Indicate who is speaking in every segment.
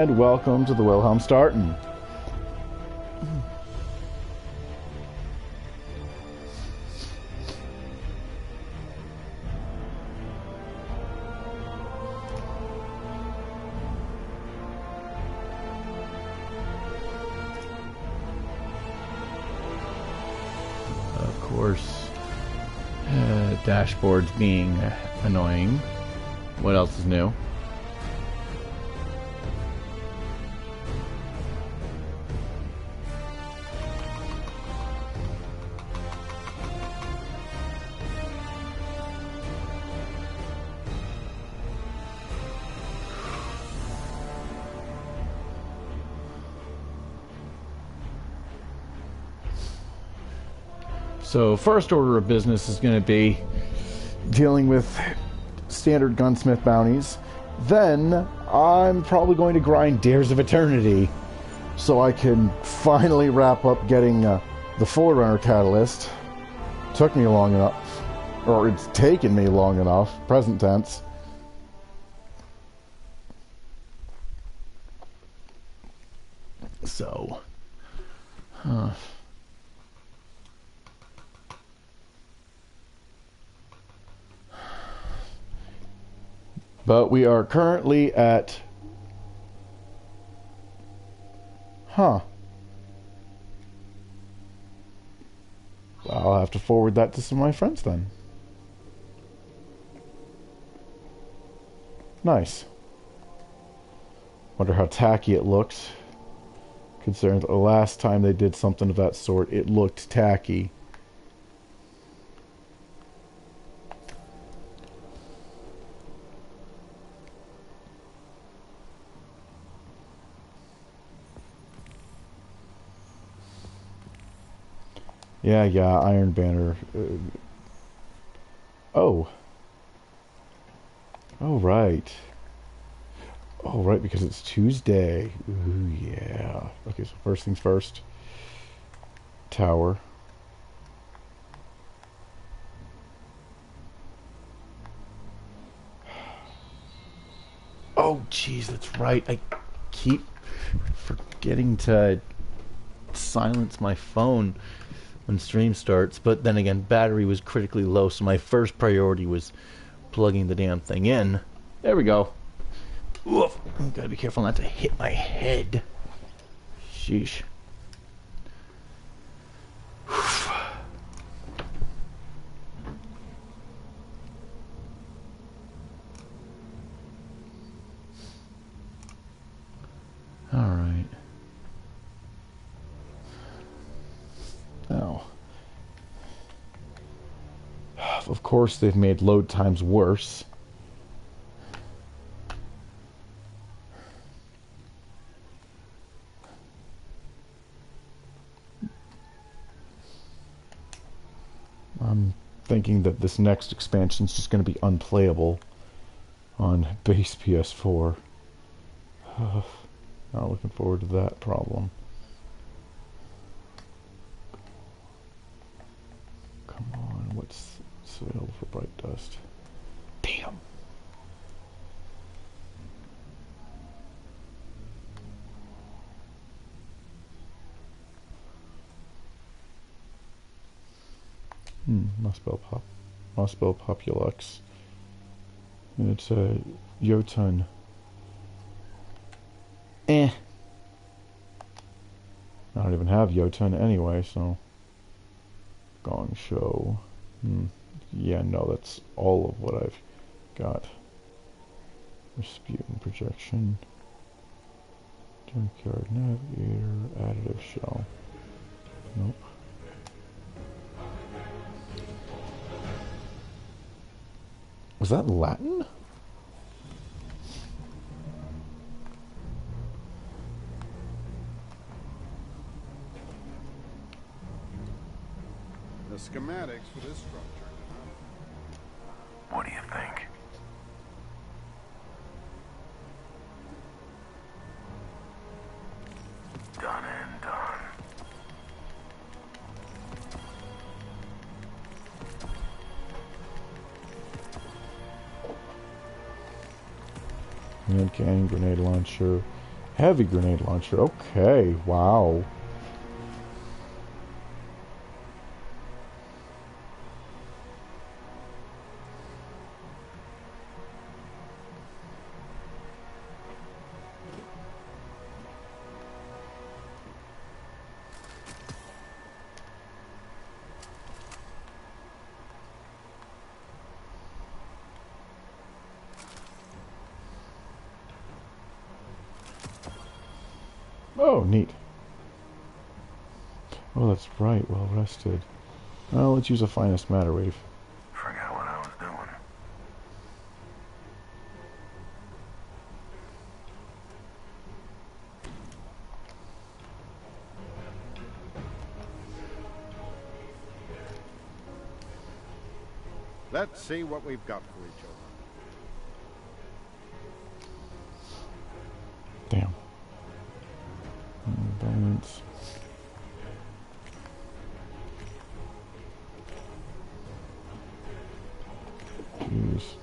Speaker 1: And welcome to the Wilhelm Startin. Of course, dashboards being annoying. What else is new? So first order of business is going to be dealing with standard gunsmith bounties. Then I'm probably going to grind Dares of Eternity so I can finally wrap up getting the Forerunner catalyst. Took me long enough, or it's taken me long enough, present tense. So, but we are currently at... Well, I'll have to forward that to some of my friends then. Nice. Wonder how tacky it looks. Considering the last time they did something of that sort, it looked tacky. Yeah, Iron Banner. Oh, right. Oh, right, because it's Tuesday. Ooh, yeah. Okay, so first things first. Tower. Oh, jeez, that's right. I keep forgetting to silence my phone when stream starts, but then again, battery was critically low, so my first priority was plugging the damn thing in. There we go. Oof. Gotta be careful not to hit my head. Sheesh. Alright. Now, of course, they've made load times worse. I'm thinking that this next expansion is just going to be unplayable on base PS4. Not looking forward to that problem. Come on, what's available for Bright Dust? Damn. Must spell Populux. It's a Jotun. I don't even have Jotun anyway, so... Gong Show. Yeah, no, that's all of what I've got. Rasputin Projection. Junkyard Navigator. Additive Shell. Nope. Was that Latin?
Speaker 2: The schematics for this structure.
Speaker 3: What do you think? Done and done.
Speaker 1: Hand cannon, grenade launcher, Heavy grenade launcher. Okay, wow. Oh, neat. Oh, that's right. Well rested. Well, let's use a finest matter wave.
Speaker 3: Forgot what I was doing.
Speaker 2: Let's see what we've got for each other.
Speaker 1: Damn. Balance. Jeez.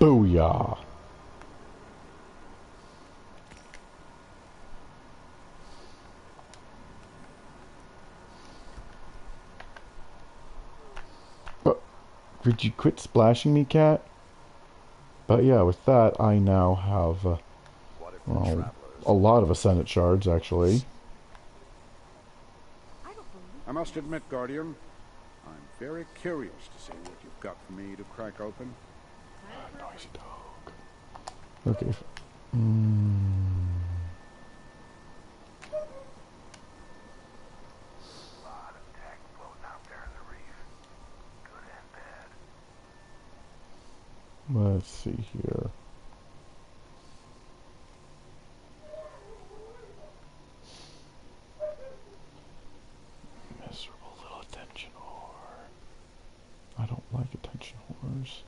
Speaker 1: Booyah. Did you quit splashing me, cat? But yeah, with that, I now have well, a lot of Ascendant shards, actually.
Speaker 2: I must admit, Guardian, I'm very curious to see what you've got for me to crack open.
Speaker 1: Noisy dog. Okay.
Speaker 3: Lot of tech floating out there in the reef. Good and bad.
Speaker 1: Let's see here. Miserable little attention whore. I don't like attention whores.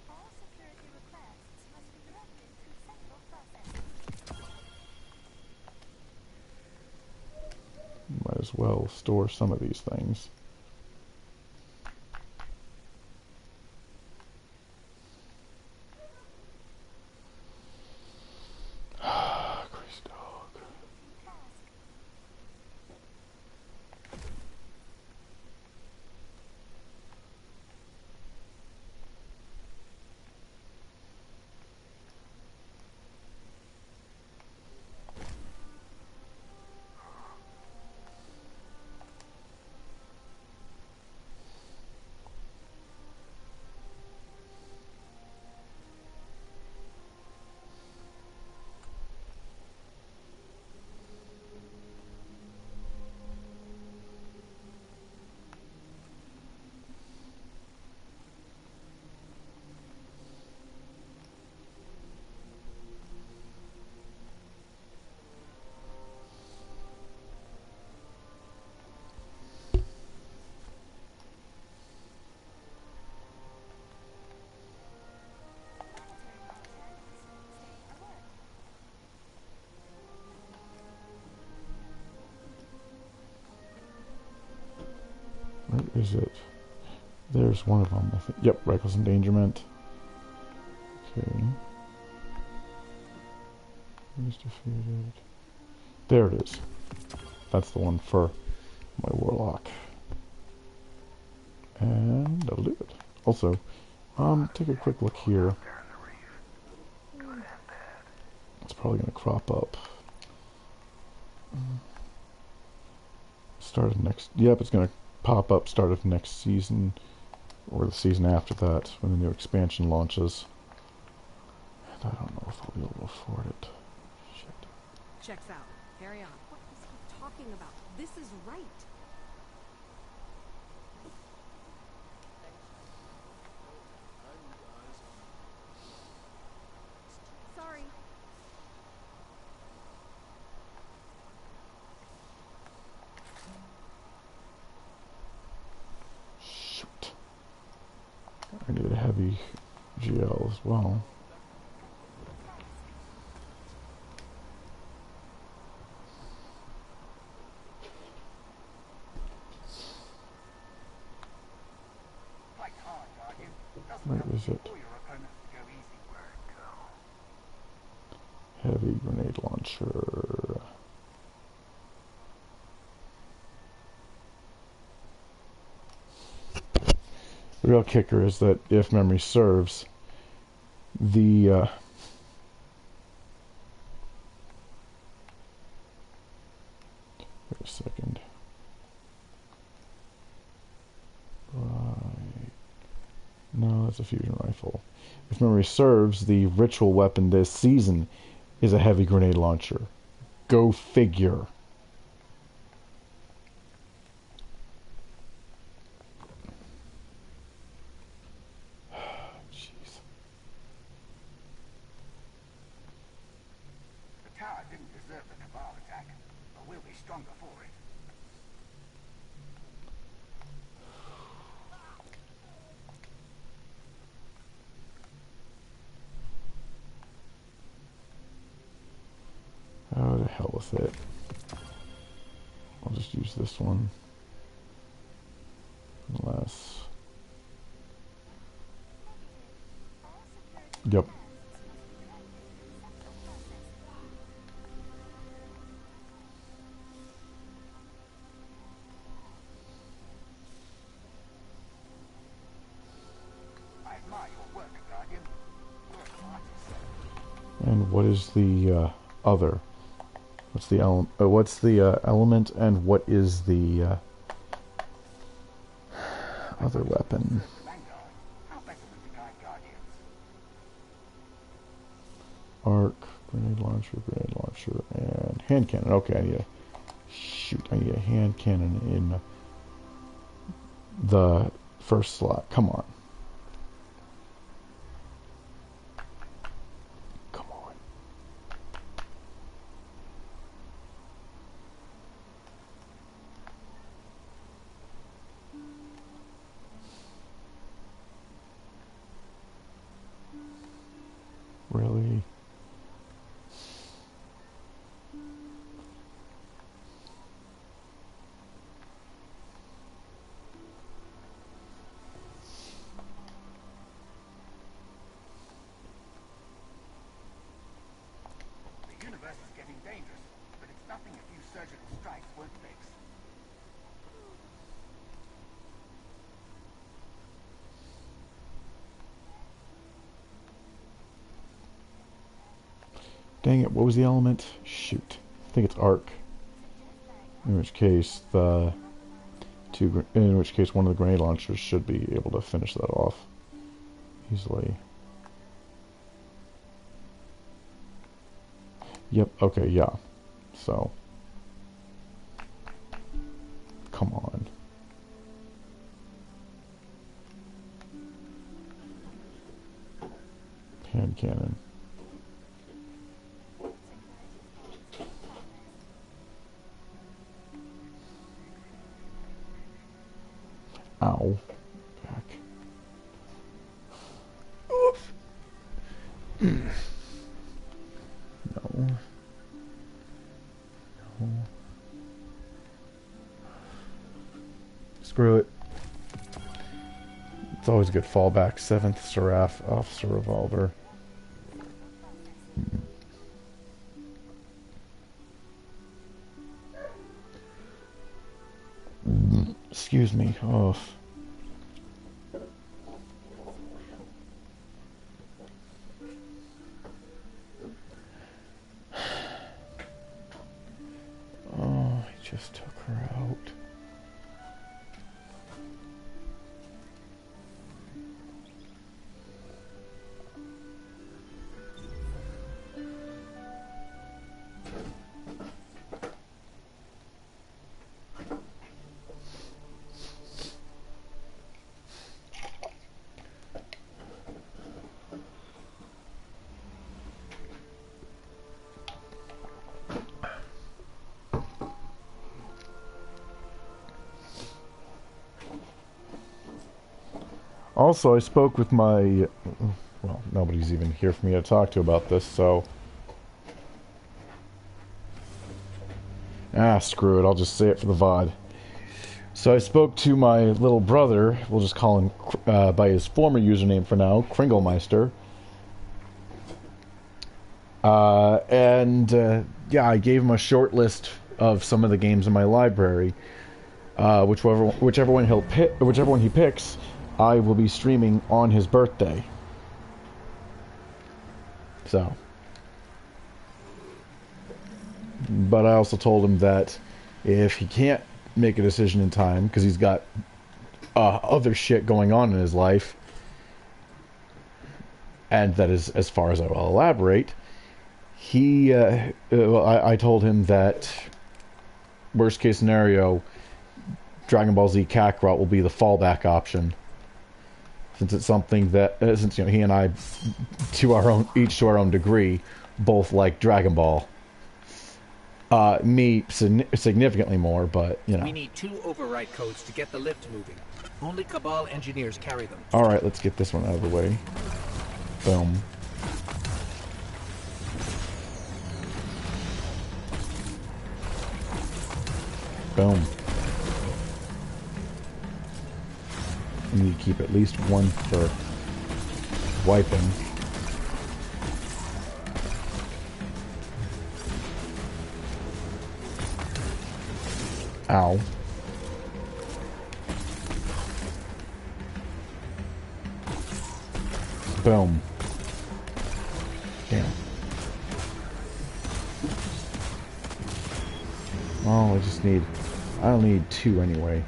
Speaker 4: All security requests must be directed to central processing.
Speaker 1: Might as well store some of these things. Crazy dog. Where is it? There's one of them, I think. Yep, reckless endangerment. Okay. Who's defeated? There it is. That's the one for my warlock. And that'll do it. Also, take a quick look here. It's probably going to crop up. Start of next. Yep, it's going to pop up start of next season, or the season after that, when the new expansion launches. And I don't know if I'll be able to afford it. Shit.
Speaker 5: Checks out. Carry on. What is he talking about? This is right. Sorry.
Speaker 1: Shoot. I need a heavy GL as well.
Speaker 3: Fight hard, Guardian. Doesn't
Speaker 1: Where
Speaker 3: help
Speaker 1: is
Speaker 3: you
Speaker 1: it?
Speaker 3: or your opponent to go easy. Where it go?
Speaker 1: Heavy grenade launcher. The real kicker is that, if memory serves, the wait a second. Right. No, that's a fusion rifle. If memory serves, the ritual weapon this season is a heavy grenade launcher. Go figure. Jeez.
Speaker 3: The tower didn't deserve the Cabal attack, but we'll be stronger for it.
Speaker 1: Oh, to hell with it. I'll just use this one. Unless... Yep.
Speaker 3: I admire your work, Guardian. You're an artist.
Speaker 1: And what is the other? What's the element, and what is the other weapon?
Speaker 3: Vanguard, how better than to guide Guardians?
Speaker 1: Arc, grenade launcher, and hand cannon. Okay, I need a hand cannon in the first slot. Come on. Come on. Really?
Speaker 3: The universe is getting dangerous, but it's nothing a few surgical strikes won't fix.
Speaker 1: Dang it, what was the element? Shoot. I think it's arc. In which case one of the grenade launchers should be able to finish that off easily. Yep, okay, yeah. So come on. Hand cannon. Ow. Back. Oof. No. No. Screw it. It's always a good fallback. 7th Seraph Officer Revolver. Excuse me. Oh. Oh, he just took her out. Also, I spoke with my... Well, nobody's even here for me to talk to about this, so... Ah, screw it. I'll just say it for the VOD. So I spoke to my little brother. We'll just call him by his former username for now, Kringlemeister. Yeah, I gave him a short list of some of the games in my library. Whichever one he picks, I will be streaming on his birthday. So, but I also told him that if he can't make a decision in time because he's got other shit going on in his life, and that is as far as I will elaborate. I told him that worst case scenario, Dragon Ball Z Kakarot will be the fallback option, since it's something that since he and I, each to our own degree, both like Dragon Ball. Me significantly more, but you know.
Speaker 6: We need 2 override codes to get the lift moving. Only Cabal engineers carry them.
Speaker 1: All right, let's get this one out of the way. Boom. Boom. We need to keep at least one for wiping. Ow. Boom. Damn. Oh, I don't need 2 anyway.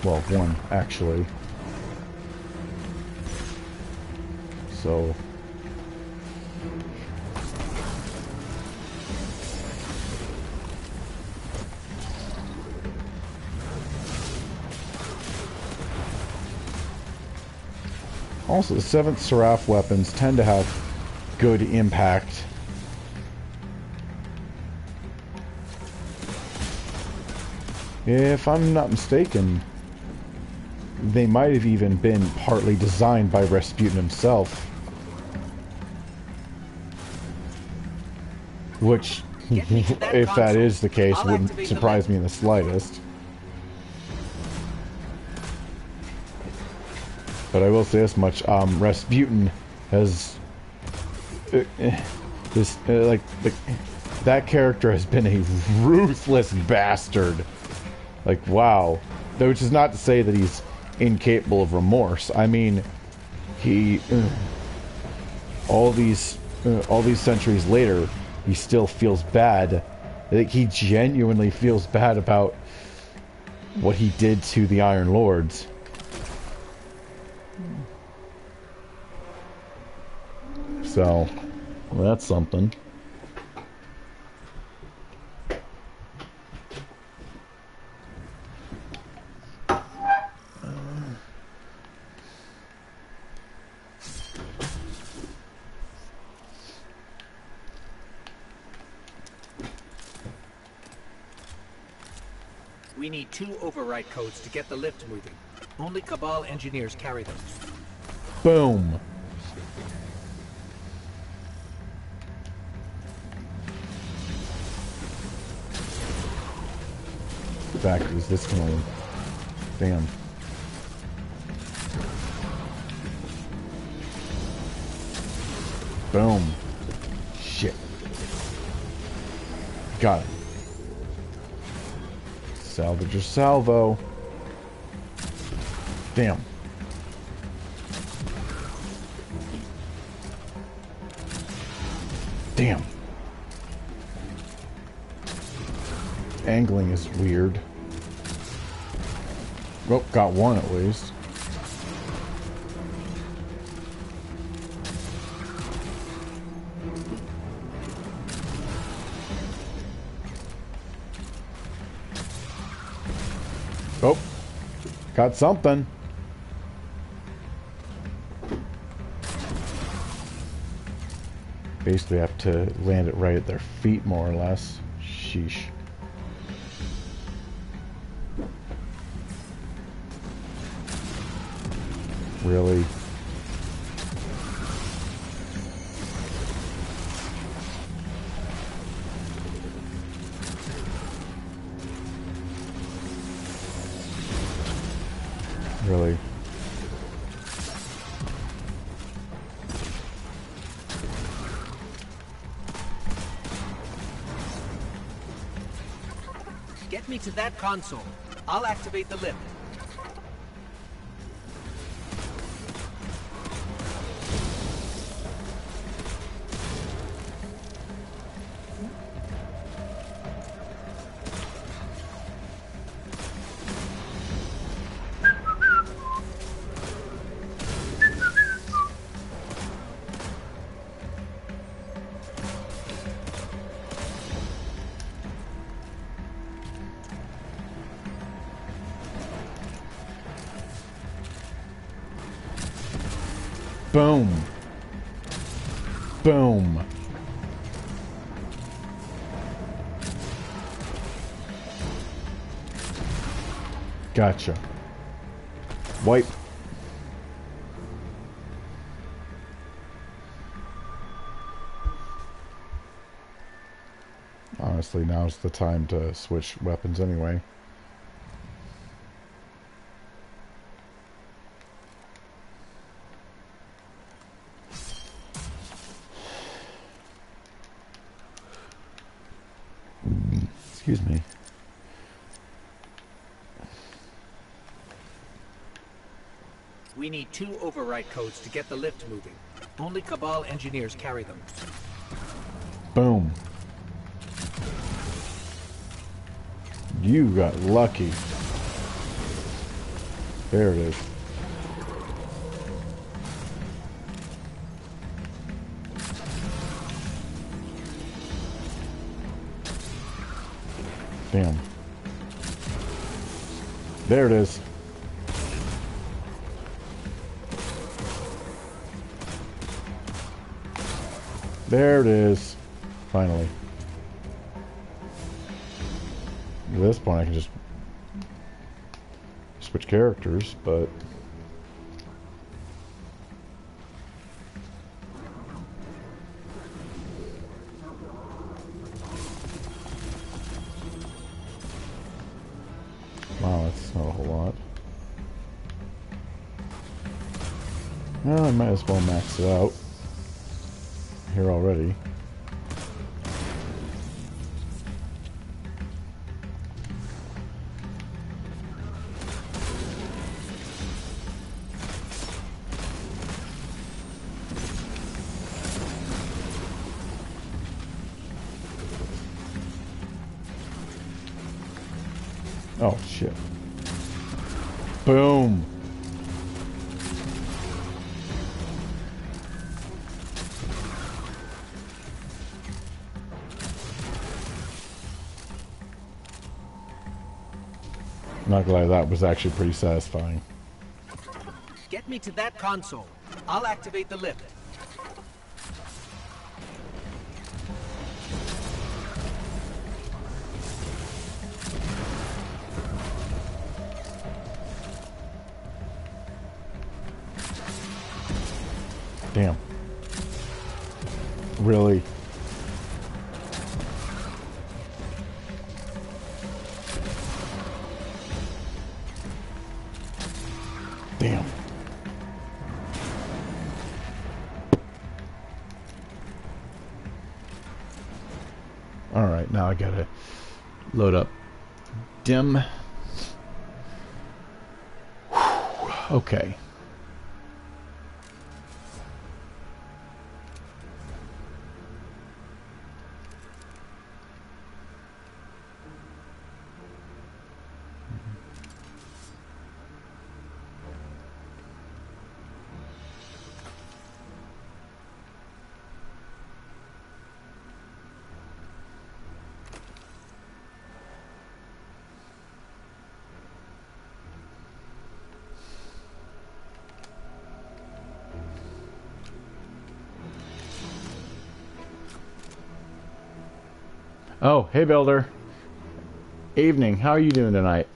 Speaker 1: Well, 1, actually. So... Also, the 7th Seraph weapons tend to have good impact. If I'm not mistaken, they might have even been partly designed by Rasputin himself. Which, if that is the case, wouldn't surprise me in the slightest. But I will say this much, Rasputin has... that character has been a ruthless bastard. Like, wow. Which is not to say that he's incapable of remorse. I mean, he... all these centuries later, he still feels bad. I think he genuinely feels bad about what he did to the Iron Lords. So, well, that's something.
Speaker 6: We need 2 override codes to get the lift moving. Only Cabal engineers carry them.
Speaker 1: Boom. Factories, this can only... Damn. Boom. Shit. Got it. Salvage or salvo. Damn. Damn. Angling is weird. Oh, got one at least. Oh, got something. Basically have to land it right at their feet, more or less. Sheesh. Really? Really?
Speaker 6: Get me to that console. I'll activate the lift.
Speaker 1: Boom. Boom. Gotcha. Wipe. Honestly, now's the time to switch weapons anyway. Excuse me.
Speaker 6: We need 2 override codes to get the lift moving. Only Cabal engineers carry them.
Speaker 1: Boom. You got lucky. There it is. Damn. There it is. There it is. Finally. At this point I can just switch characters, but wow, that's not a whole lot. Well, I might as well max it out here already. Oh, shit. Boom. Not gonna lie, that was actually pretty satisfying.
Speaker 6: Get me to that console. I'll activate the lift.
Speaker 1: Damn. Really? Damn. Alright, now I gotta load up dim. Okay. Oh, hey Builder. Evening, how are you doing tonight?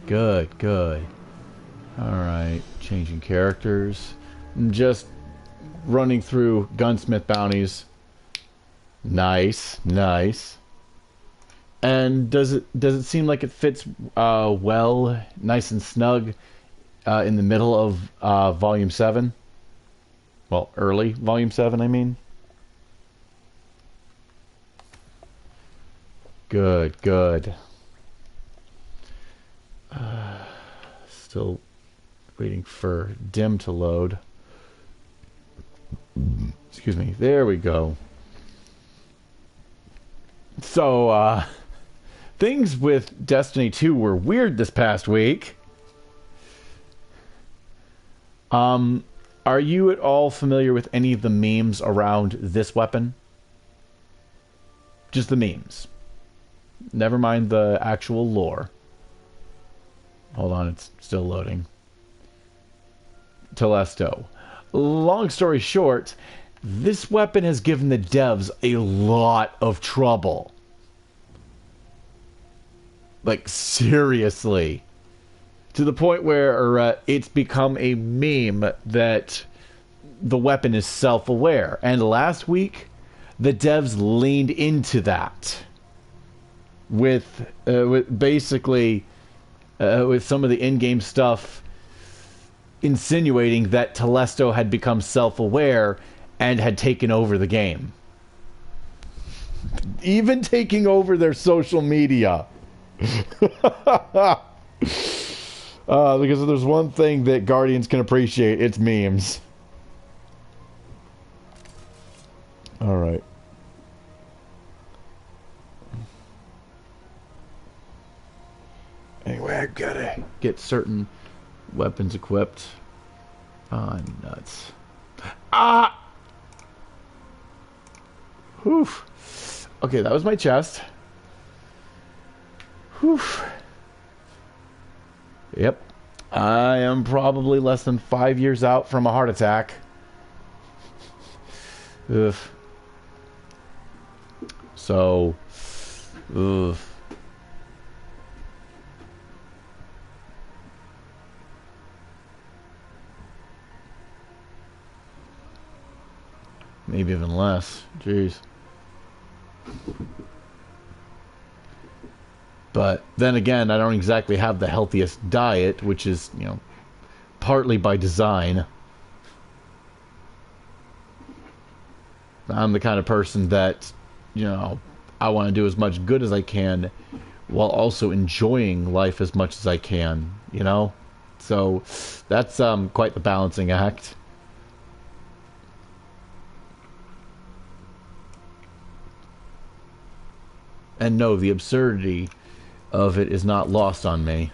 Speaker 1: Good, good. Alright, changing characters. Just running through gunsmith bounties. Nice, nice. And does it seem like it fits well, nice and snug in the middle of Volume 7? Well, early Volume 7, I mean. Good, good. Still waiting for dim to load. Excuse me. There we go. So, things with Destiny 2 were weird this past week. Are you at all familiar with any of the memes around this weapon? Just the memes. Never mind the actual lore. Hold on, it's still loading. Telesto. Long story short, this weapon has given the devs a lot of trouble. Like, seriously. To the point where it's become a meme that the weapon is self-aware. And last week, the devs leaned into that. With basically... with some of the in-game stuff insinuating that Telesto had become self-aware and had taken over the game. Even taking over their social media. Because if there's one thing that Guardians can appreciate, it's memes. Alright. Anyway, I gotta get certain weapons equipped. Ah, nuts. Ah! Whew. Okay, that was my chest. Whew. Yep. I am probably less than 5 years out from a heart attack. Ugh. So... Ugh. Maybe even less. Jeez. But then again, I don't exactly have the healthiest diet, which is, you know, partly by design. I'm the kind of person that, you know, I want to do as much good as I can while also enjoying life as much as I can, you know? So that's quite the balancing act. And no, the absurdity of it is not lost on me.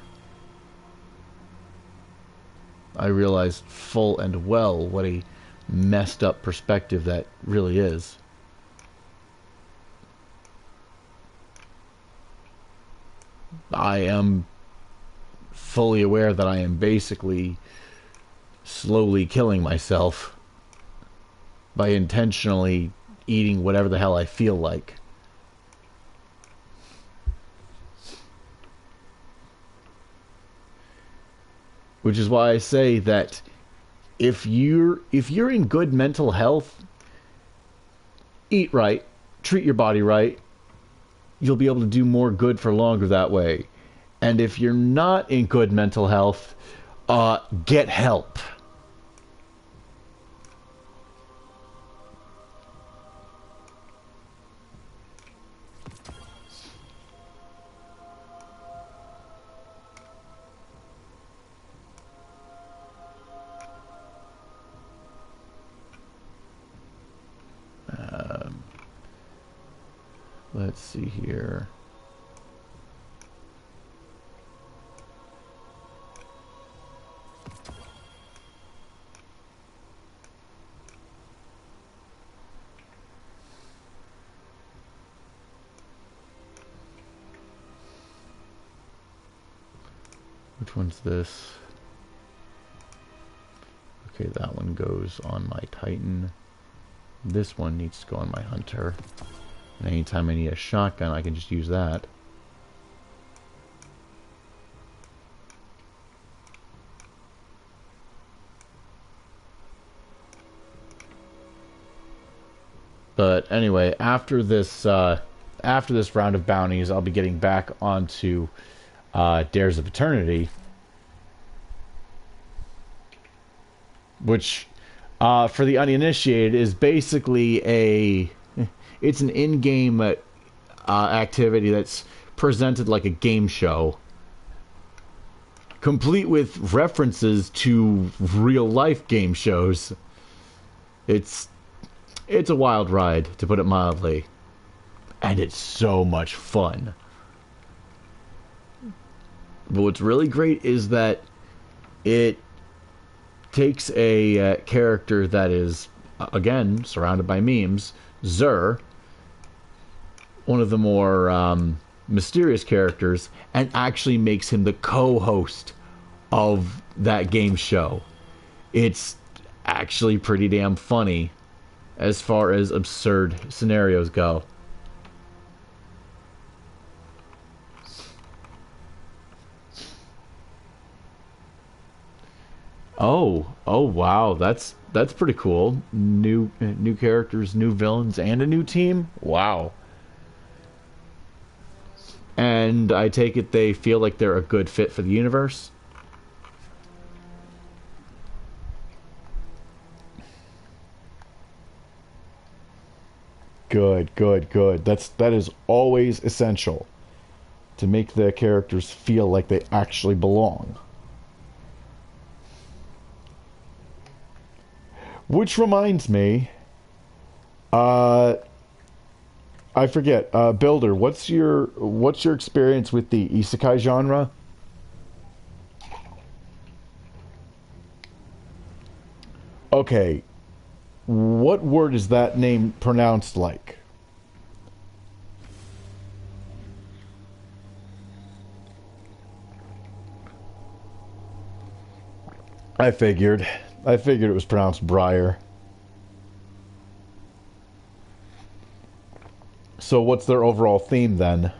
Speaker 1: I realize full and well what a messed up perspective that really is. I am fully aware that I am basically slowly killing myself by intentionally eating whatever the hell I feel like. Which is why I say that if you're in good mental health, eat right, treat your body right, you'll be able to do more good for longer that way. And if you're not in good mental health, get help. Let's see here. Which one's this? Okay, that one goes on my Titan. This one needs to go on my Hunter. And anytime I need a shotgun, I can just use that. But anyway, after this round of bounties, I'll be getting back onto Dares of Eternity, which, for the uninitiated, is basically it's an in-game activity that's presented like a game show, complete with references to real-life game shows. It's a wild ride, to put it mildly. And it's so much fun. But what's really great is that it takes a character that is, again, surrounded by memes, Xur, one of the more mysterious characters, and actually makes him the co-host of that game show. It's actually pretty damn funny as far as absurd scenarios go. Oh wow, that's pretty cool. New characters, new villains, and a new team. Wow. And I take it they feel like they're a good fit for the universe. Good. That is always essential, to make the characters feel like they actually belong. Which reminds me, I forget, Builder, what's your experience with the isekai genre? Okay, what word is that name pronounced like? I figured it was pronounced Briar. So what's their overall theme then?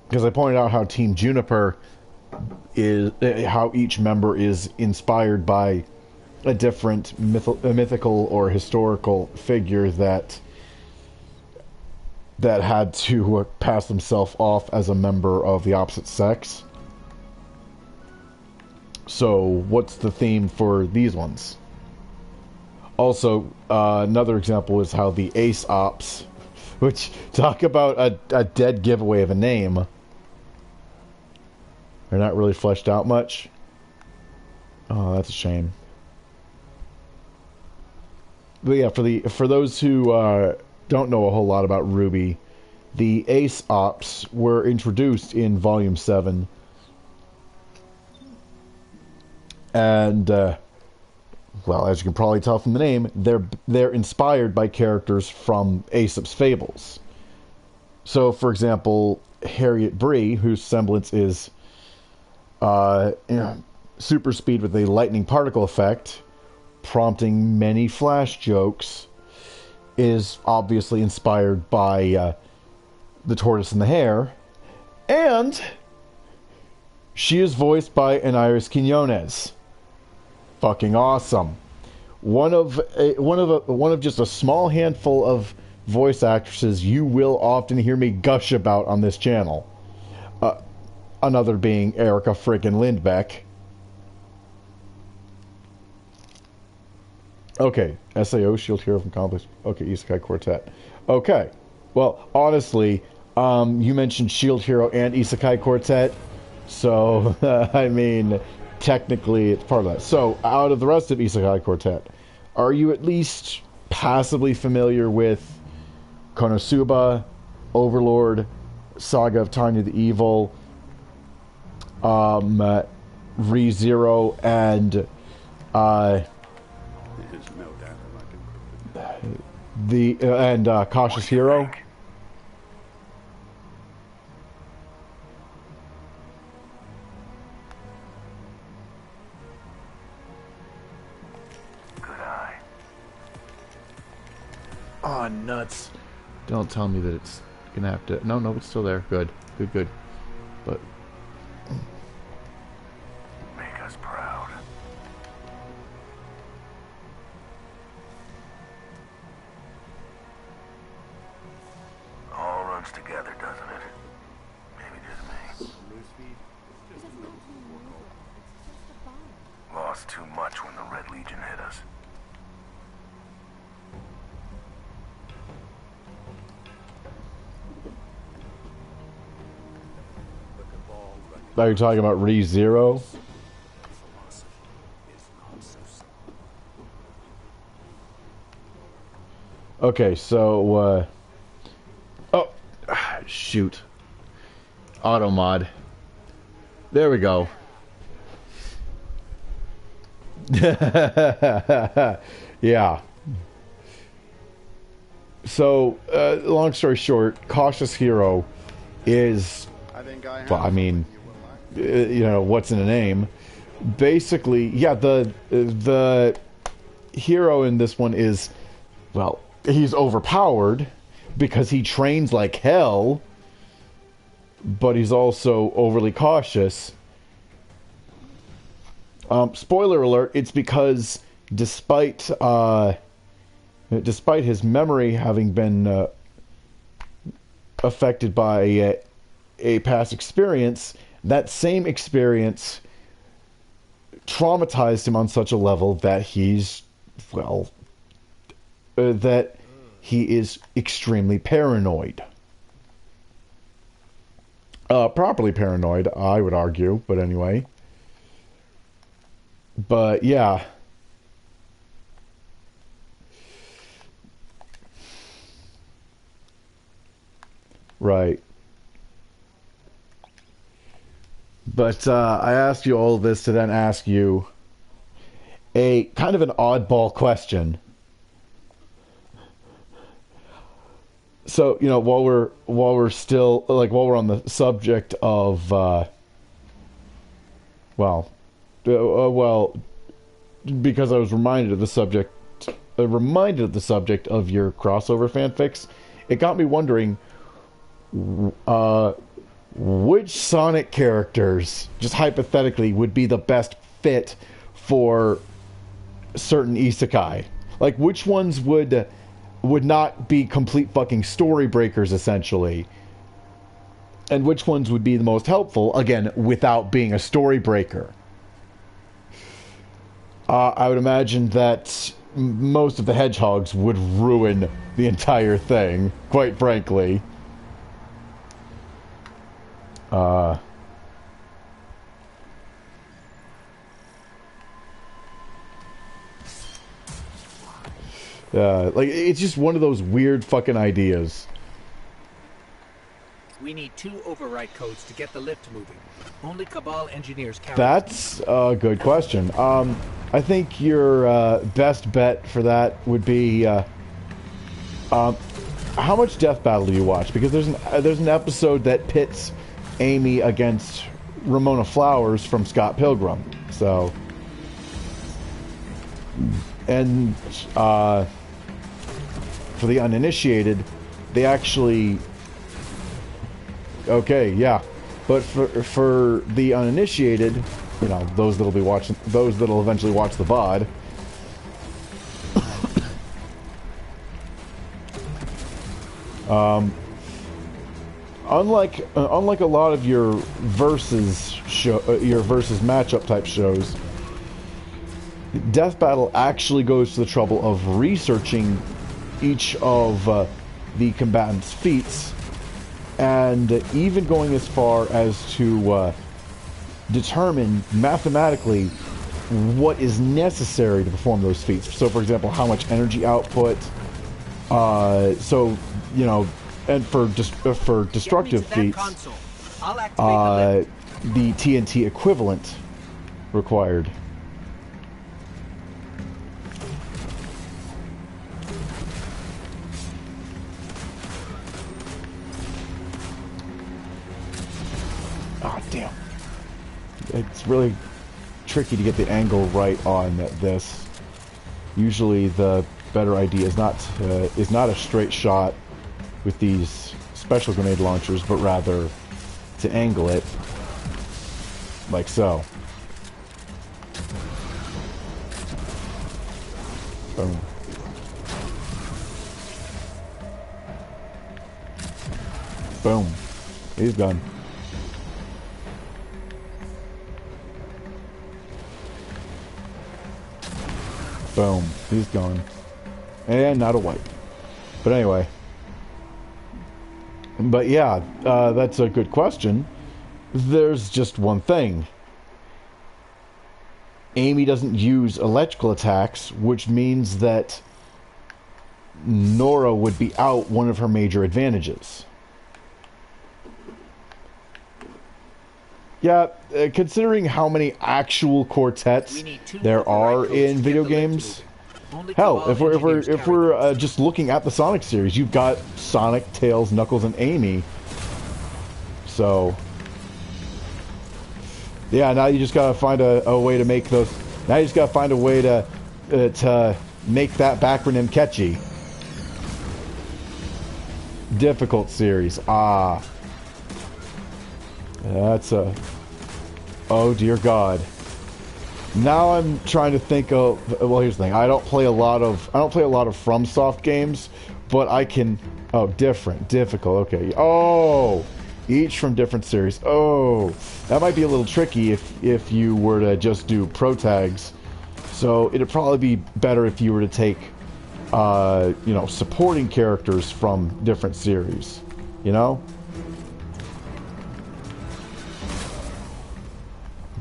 Speaker 1: Because I pointed out how Team Juniper is, how each member is inspired by a different mythical or historical figure that had to pass himself off as a member of the opposite sex. So, what's the theme for these ones? Also, another example is how the Ace Ops, which, talk about a dead giveaway of a name. They're not really fleshed out much. Oh, that's a shame. But yeah, for those who don't know a whole lot about RWBY, the Ace Ops were introduced in Volume 7. And, well, as you can probably tell from the name, they're inspired by characters from Aesop's Fables. So, for example, Harriet Bree, whose semblance is super speed with a lightning particle effect, prompting many flash jokes, is obviously inspired by the Tortoise and the Hare, and she is voiced by an Iris Quinones. Fucking awesome. One of just a small handful of voice actresses you will often hear me gush about on this channel. Another being Erica friggin' Lindbeck. Okay, SAO, Shield Hero from Complex. Okay, Isekai Quartet. Okay, well, honestly, you mentioned Shield Hero and Isekai Quartet, so, I mean, technically it's part of that. So, out of the rest of Isekai Quartet, are you at least passably familiar with Konosuba, Overlord, Saga of Tanya the Evil, ReZero, and
Speaker 2: There's no doubt I can.
Speaker 1: Cautious Hero? Oh, nuts. Don't tell me that it's gonna have to... No, it's still there. Good. But...
Speaker 3: Make us proud.
Speaker 7: runs together, doesn't it? Maybe just me.
Speaker 5: It doesn't have to be movable. It's just a bond.
Speaker 7: Lost too much when the Red Legion hit us.
Speaker 1: Are you talking about ReZero? Okay, so, oh, shoot. Auto mod. There we go. Yeah. So, long story short, Cautious Hero is, well, I mean, you know, what's in a name? Basically, yeah, the hero in this one is, well, he's overpowered because he trains like hell, but he's also overly cautious. Spoiler alert, it's because despite his memory having been affected by a past experience, that same experience traumatized him on such a level that he's, well, that he is extremely paranoid. Properly paranoid, I would argue, but anyway. But, yeah. Right. But I asked you all this to then ask you a kind of an oddball question. So, you know, while we're still, like, while we're on the subject of, well, because I was reminded of the subject of your crossover fanfics, it got me wondering, which Sonic characters, just hypothetically, would be the best fit for certain isekai? Like, which ones would not be complete fucking story breakers, essentially? And which ones would be the most helpful, again, without being a story breaker? I would imagine that most of the hedgehogs would ruin the entire thing, quite frankly. Like, it's just one of those weird fucking ideas.
Speaker 6: We need 2 override codes to get the lift moving. Only Cabal engineers carry.
Speaker 1: That's a good question. I think your best bet for that would be how much Death Battle do you watch? Because there's an episode that pits Amy against Ramona Flowers from Scott Pilgrim. So, and for the uninitiated, they actually, okay, yeah, but for the uninitiated, you know, those that'll eventually watch the VOD. Unlike a lot of your versus matchup type shows, Death Battle actually goes to the trouble of researching each of the combatants' feats, and even going as far as to determine mathematically what is necessary to perform those feats. So, for example, how much energy output. So, you know, and for destructive feats, the TNT equivalent required. Oh, damn. It's really tricky to get the angle right on this. Usually the better idea is not a straight shot with these special grenade launchers, but rather to angle it like so. Boom. Boom. He's gone. Boom. He's gone. And not a wipe. But anyway. But yeah, that's a good question. There's just one thing. Amy doesn't use electrical attacks, which means that Nora would be out one of her major advantages. Yeah, considering how many actual quartets there are in video games, hell, if we're just looking at the Sonic series, you've got Sonic, Tails, Knuckles, and Amy. So, yeah, now you just gotta find a way to make those. Now you just gotta find a way to make that backronym catchy. Difficult series. Ah, that's a. Oh dear God. Now I'm trying to think of. Well, here's the thing. I don't play a lot of FromSoft games, but I can. Oh, difficult. Okay. Oh, each from different series. Oh, that might be a little tricky if you were to just do pro tags. So it'd probably be better if you were to take, you know, supporting characters from different series. You know.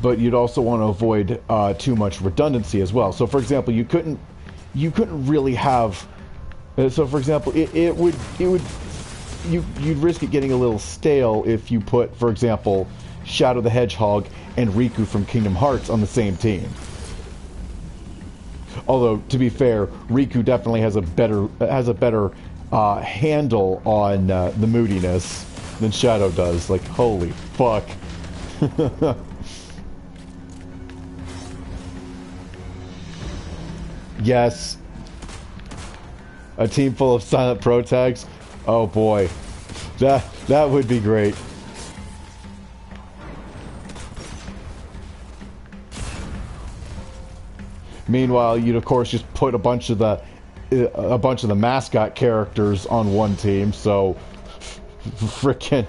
Speaker 1: But you'd also want to avoid too much redundancy as well. So, for example, you couldn't really have. So, for example, you'd risk it getting a little stale if you put, for example, Shadow the Hedgehog and Riku from Kingdom Hearts on the same team. Although, to be fair, Riku definitely has a better handle on the moodiness than Shadow does. Like, holy fuck. Yes. A team full of silent pro tags. Oh boy. That would be great. Meanwhile, you'd of course just put a bunch of the mascot characters on one team, so frickin'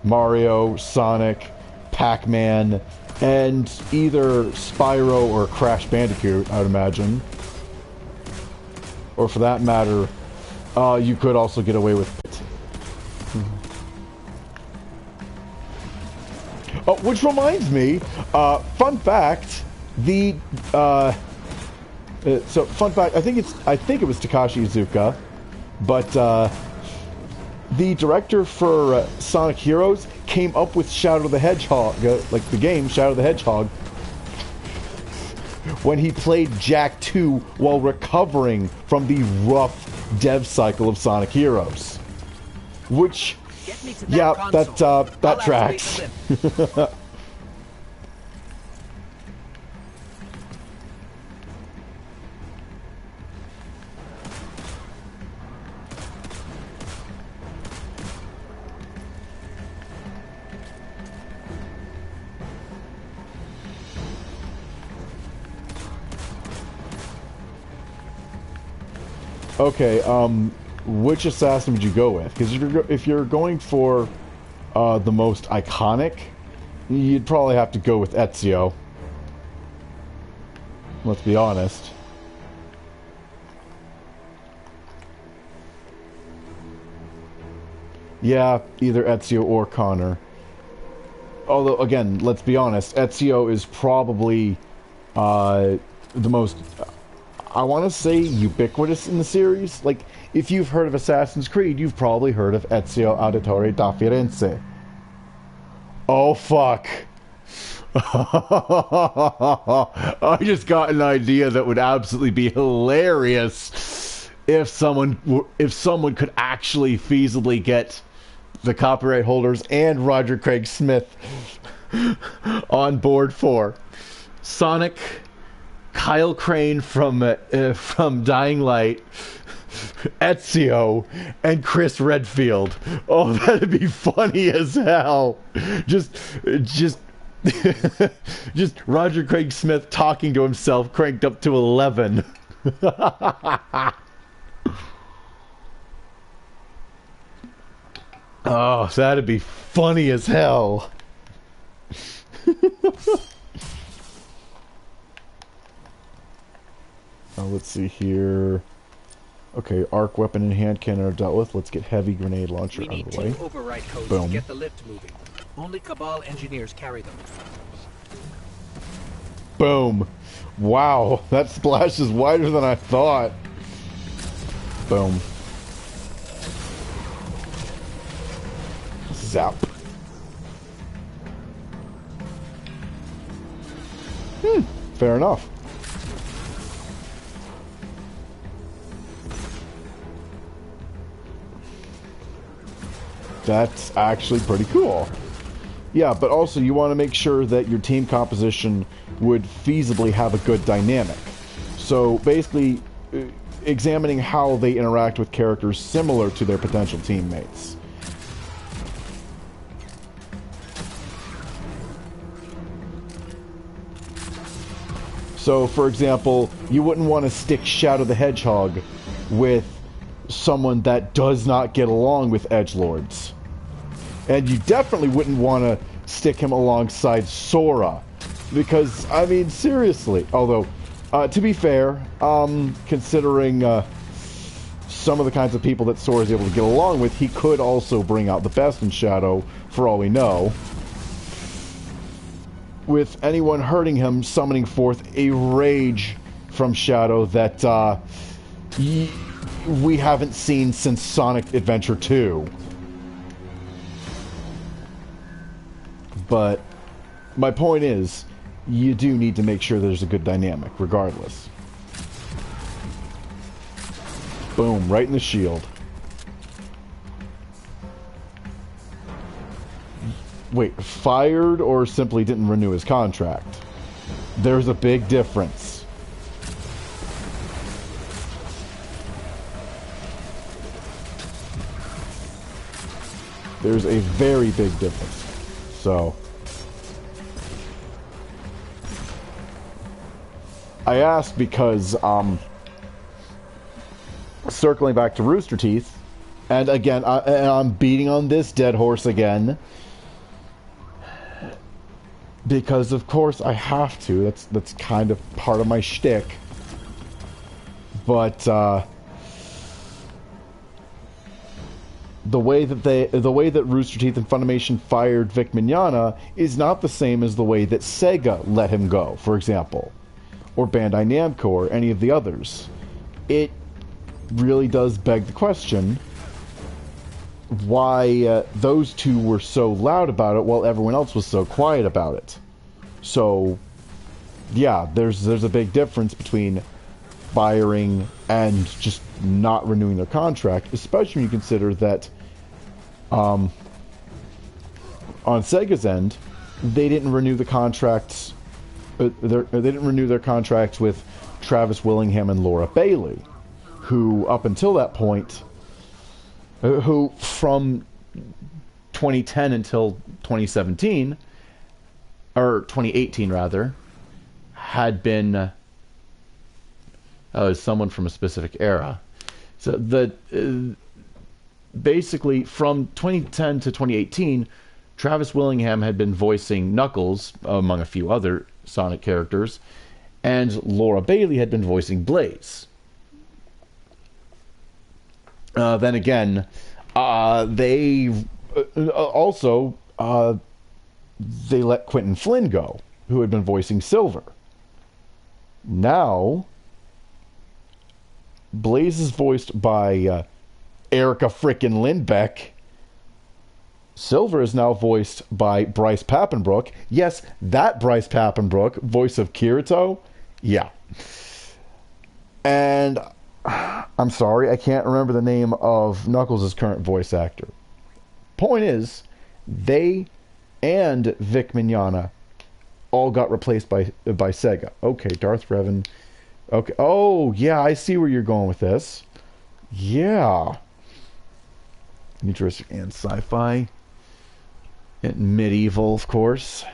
Speaker 1: Mario, Sonic, Pac-Man, and either Spyro or Crash Bandicoot, I would imagine. Or for that matter, you could also get away with it. Oh, which reminds me, fun fact, fun fact, I think it was Takashi Iizuka, but the director for Sonic Heroes came up with Shadow the Hedgehog, like the game Shadow the Hedgehog, when he played Jak 2 while recovering from the rough dev cycle of Sonic Heroes. Which, yeah, that tracks. Okay, which assassin would you go with? Because if you're going for the most iconic, you'd probably have to go with Ezio. Let's be honest. Yeah, either Ezio or Connor. Although, again, let's be honest, Ezio is probably the most... I want to say ubiquitous in the series. Like, if you've heard of Assassin's Creed, you've probably heard of Ezio Auditore da Firenze. Oh, fuck. I just got an idea that would absolutely be hilarious if someone could actually feasibly get the copyright holders and Roger Craig Smith on board for Sonic, Kyle Crane from Dying Light, Ezio, and Chris Redfield. Oh, that'd be funny as hell. Just Roger Craig Smith talking to himself, cranked up to 11. Oh, that'd be funny as hell. Let's see here. Okay, arc weapon and hand cannon are dealt with. Let's get heavy grenade launcher
Speaker 6: We
Speaker 1: out
Speaker 6: need
Speaker 1: of the
Speaker 6: 2
Speaker 1: way.
Speaker 6: override codes
Speaker 1: Boom.
Speaker 6: to get the lift moving. Only Cabal engineers carry them.
Speaker 1: Boom. Wow, that splash is wider than I thought. Boom. Zap. Fair enough. That's actually pretty cool. Yeah, but also you want to make sure that your team composition would feasibly have a good dynamic. So basically, examining how they interact with characters similar to their potential teammates. So, for example, you wouldn't want to stick Shadow the Hedgehog with someone that does not get along with edgelords. And you definitely wouldn't want to stick him alongside Sora. Because, I mean, seriously. Although, to be fair, considering some of the kinds of people that Sora is able to get along with, he could also bring out the best in Shadow, for all we know. With anyone hurting him, summoning forth a rage from Shadow that we haven't seen since Sonic Adventure 2. But my point is, you do need to make sure there's a good dynamic, regardless. Boom, right in the shield. Wait, fired or simply didn't renew his contract? There's a big difference. There's a very big difference. So, I asked because, circling back to Rooster Teeth, and again, I'm beating on this dead horse again, because of course I have to. That's kind of part of my shtick. But the way that Rooster Teeth and Funimation fired Vic Mignogna is not the same as the way that Sega let him go, for example, or Bandai Namco, or any of the others. It really does beg the question why those two were so loud about it while everyone else was so quiet about it. So, yeah, there's a big difference between firing and just not renewing their contract, especially when you consider that on Sega's end, they didn't renew the contracts. They didn't renew their contracts with Travis Willingham and Laura Bailey, who up until that point, who from 2010 until 2017, or 2018 rather, had been someone from a specific era. So basically from 2010 to 2018, Travis Willingham had been voicing Knuckles, among a few other Sonic characters, and Laura Bailey had been voicing Blaze. Then again, they let Quentin Flynn go, who had been voicing Silver. Now, Blaze is voiced by Erica frickin' Lindbeck. Silver is now voiced by Bryce Papenbrook. Yes, that Bryce Papenbrook, voice of Kirito. Yeah. And I'm sorry, I can't remember the name of Knuckles' current voice actor. Point is, they and Vic Mignogna all got replaced by Sega. Okay, Darth Revan. Okay. Oh, yeah, I see where you're going with this. Yeah. Futuristic and sci-fi. And medieval, of course.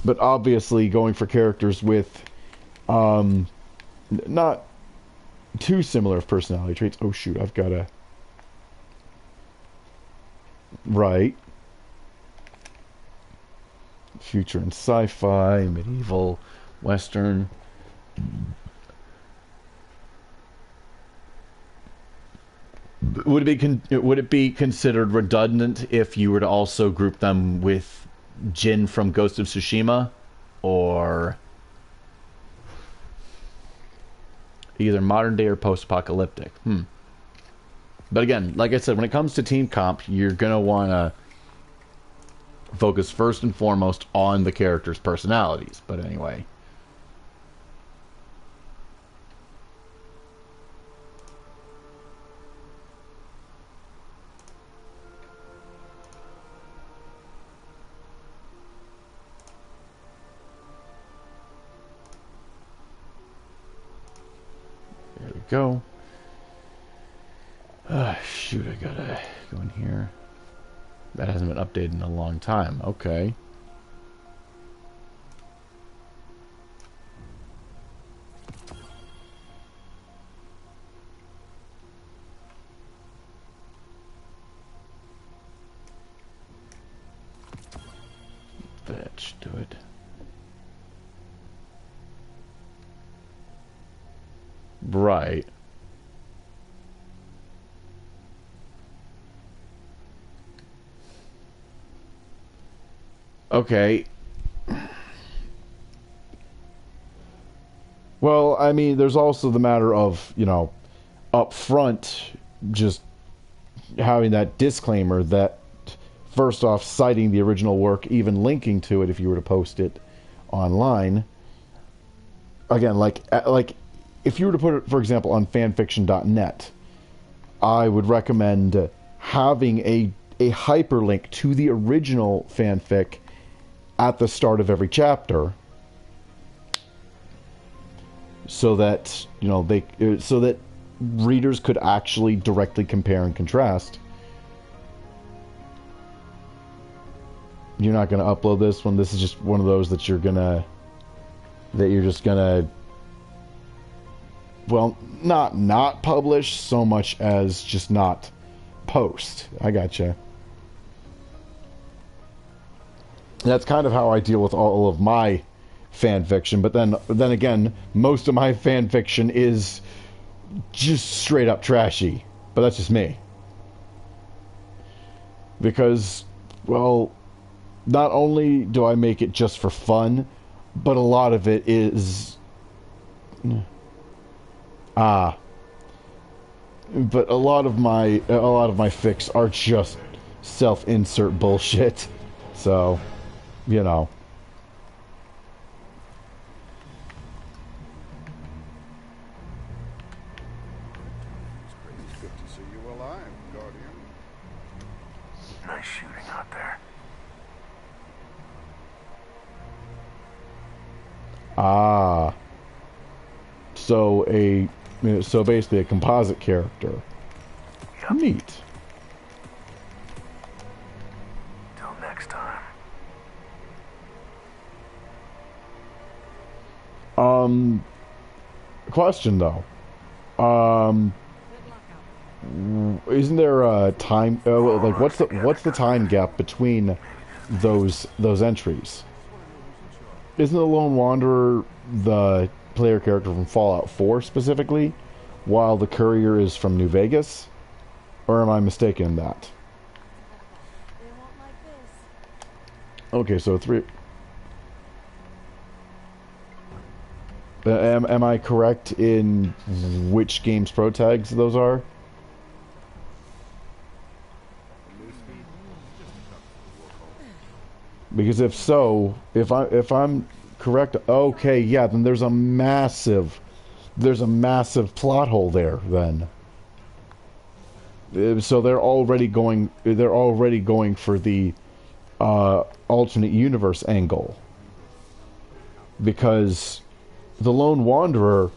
Speaker 1: But obviously going for characters with not too similar of personality traits. Oh shoot, I've got to... Right. Future and sci-fi, medieval, western. Would it be considered redundant if you were to also group them with Jin from Ghost of Tsushima, or either modern day or post-apocalyptic? But again, like I said, when it comes to team comp, you're gonna want to focus first and foremost on the characters' personalities. But anyway. There we go. Shoot, I gotta go in here. That hasn't been updated in a long time. Okay. Fetch, do it. Right. Okay. Well, I mean, there's also the matter of, you know, up front, just having that disclaimer that, first off, citing the original work, even linking to it if you were to post it online. Again, like if you were to put it, for example, on fanfiction.net, I would recommend having a hyperlink to the original fanfic at the start of every chapter, so that, you know, so that readers could actually directly compare and contrast. You're not going to upload this one. This is just one of those that you're just gonna, well, not publish so much as just not post. I gotcha. That's kind of how I deal with all of my fan fiction, but then again, most of my fan fiction is just straight up trashy. But that's just me. Because, well, not only do I make it just for fun, but a lot of it is but a lot of my fics are just self-insert bullshit. So, you know.
Speaker 2: It's good to see you alive, Guardian.
Speaker 7: Nice shooting out there.
Speaker 1: So basically a composite character.
Speaker 7: Yep.
Speaker 1: Neat.
Speaker 7: Till next time.
Speaker 1: Question though. Isn't there a time? Like, what's the time gap between those entries? Isn't the Lone Wanderer the player character from Fallout 4 specifically, while the Courier is from New Vegas? Or am I mistaken in that?
Speaker 5: They won't like this.
Speaker 1: Okay, so 3. Am I correct in which game's pro tags those are? Because if so, if I'm correct, okay, yeah, then there's a massive plot hole there then. So they're already going for the alternate universe angle, because the Lone Wanderer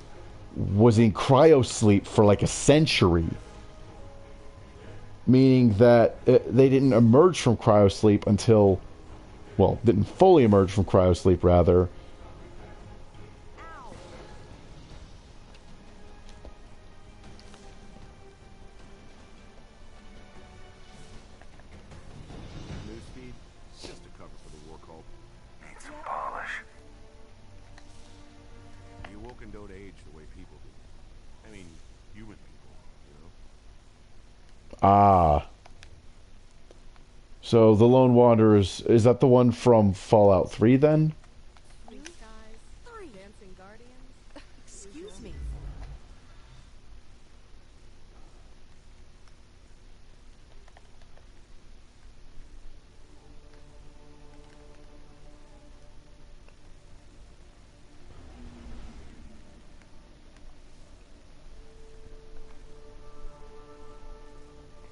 Speaker 1: was in cryosleep for like a century, meaning that they didn't emerge from cryosleep until, well, didn't fully emerge from cryosleep rather
Speaker 8: Vulcan don't age the way people do. I mean, human people, you know?
Speaker 1: Ah. So the Lone Wanderers, is that the one from Fallout 3 then?
Speaker 5: Pink skies, dancing guardians. Excuse me.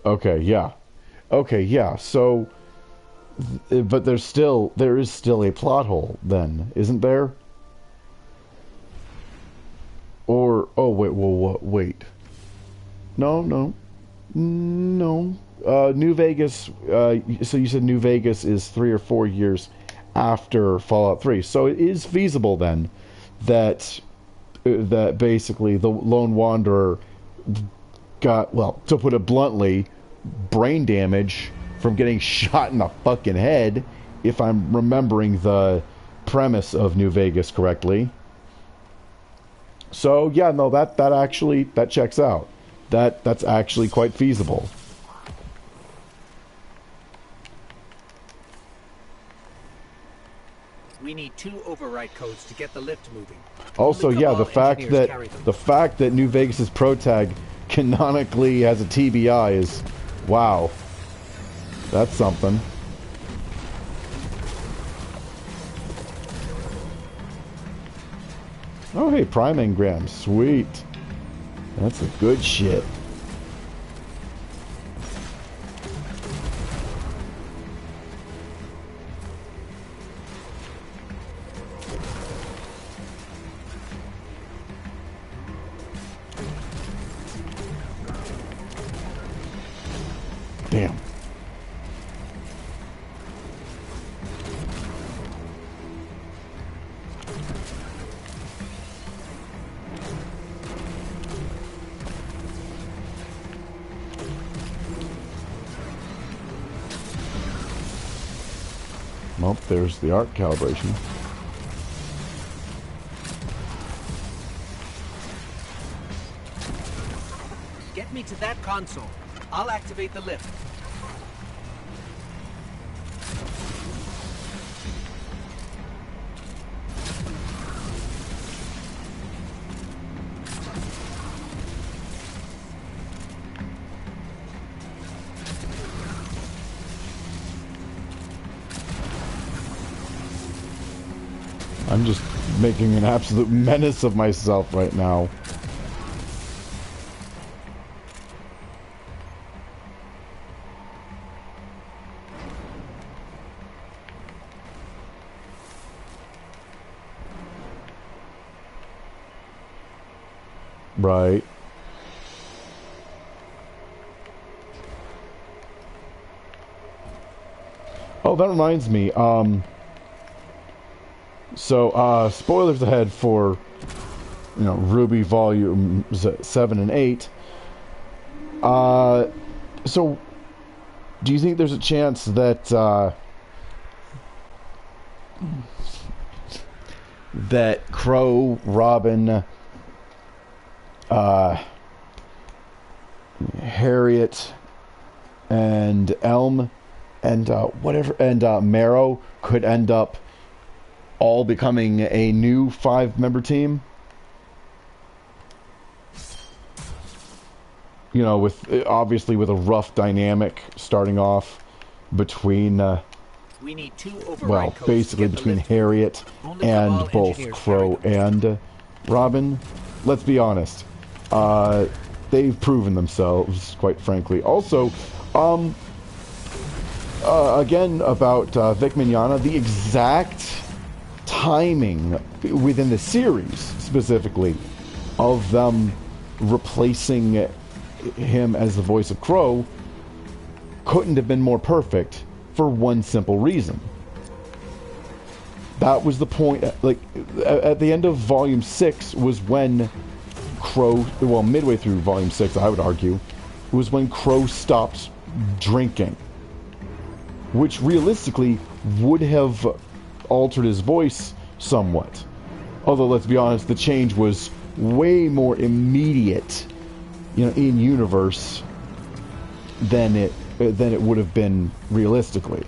Speaker 1: Okay, yeah. Okay, yeah. So, but there is still a plot hole then, isn't there? Or oh wait, well, wait. No, no, no. New Vegas. So you said New Vegas is 3 or 4 years after Fallout 3. So it is feasible then that that basically the Lone Wanderer got, well, to put it bluntly, brain damage from getting shot in the fucking head, if I'm remembering the premise of New Vegas correctly. So yeah, no, that actually that checks out. That's actually quite feasible.
Speaker 6: We need 2 override codes to get the lift moving.
Speaker 1: Also,
Speaker 6: Only
Speaker 1: yeah,
Speaker 6: Cabal engineers carry them.
Speaker 1: the fact that New Vegas's protag canonically has a TBI is, wow, that's something. Oh, hey, Prime Engram, sweet. That's the good shit. Damn. Well, there's the arc calibration.
Speaker 6: Get me to that console. I'll activate the lift.
Speaker 1: I'm just making an absolute menace of myself right now. Right. Oh, that reminds me. So, spoilers ahead for, Ruby Volumes 7 and 8. So, do you think there's a chance that, that Crow, Robin, Harriet, and Elm, and, Marrow could end up all becoming a new 5-member team? With obviously with a rough dynamic starting off between
Speaker 6: We need 2 override
Speaker 1: well,
Speaker 6: codes
Speaker 1: basically
Speaker 6: to get
Speaker 1: between
Speaker 6: the lift
Speaker 1: Harriet
Speaker 6: Only
Speaker 1: and
Speaker 6: Cabal
Speaker 1: both
Speaker 6: engineers
Speaker 1: Crow
Speaker 6: carry them.
Speaker 1: and Robin. Let's be honest. They've proven themselves, quite frankly. Also, again, about Vic Mignogna, the exact timing within the series, specifically, of them replacing him as the voice of Crow couldn't have been more perfect for one simple reason. That was the point, like, at the end of Volume 6 was when Crow, well, midway through Volume 6, I would argue, was when Crow stopped drinking. Which realistically would have altered his voice somewhat. Although, let's be honest, the change was way more immediate, you know, in universe than it would have been realistically.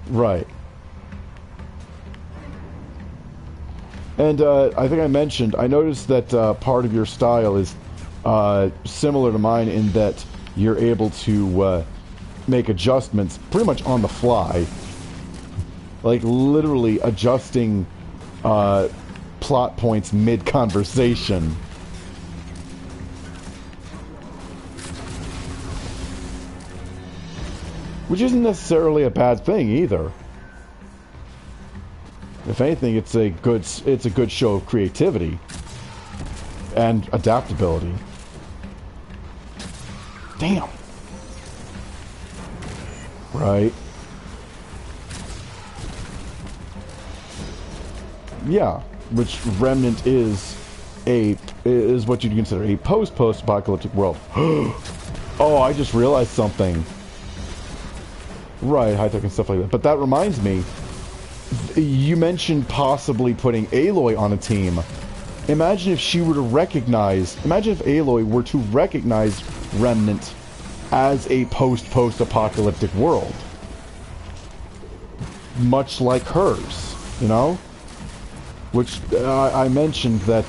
Speaker 1: Right. And I think I mentioned, I noticed that part of your style is similar to mine in that you're able to make adjustments pretty much on the fly. Like literally adjusting plot points mid-conversation. Which isn't necessarily a bad thing either. If anything, it's a good show of creativity and adaptability. Damn. Right. Yeah, which Remnant is what you'd consider a post-apocalyptic world. Oh, I just realized something. Right, high-tech and stuff like that. But that reminds me, you mentioned possibly putting Aloy on a team. Imagine if she were to recognize... Imagine if Aloy were to recognize Remnant as a post-apocalyptic world. Much like hers, you know? Which I mentioned that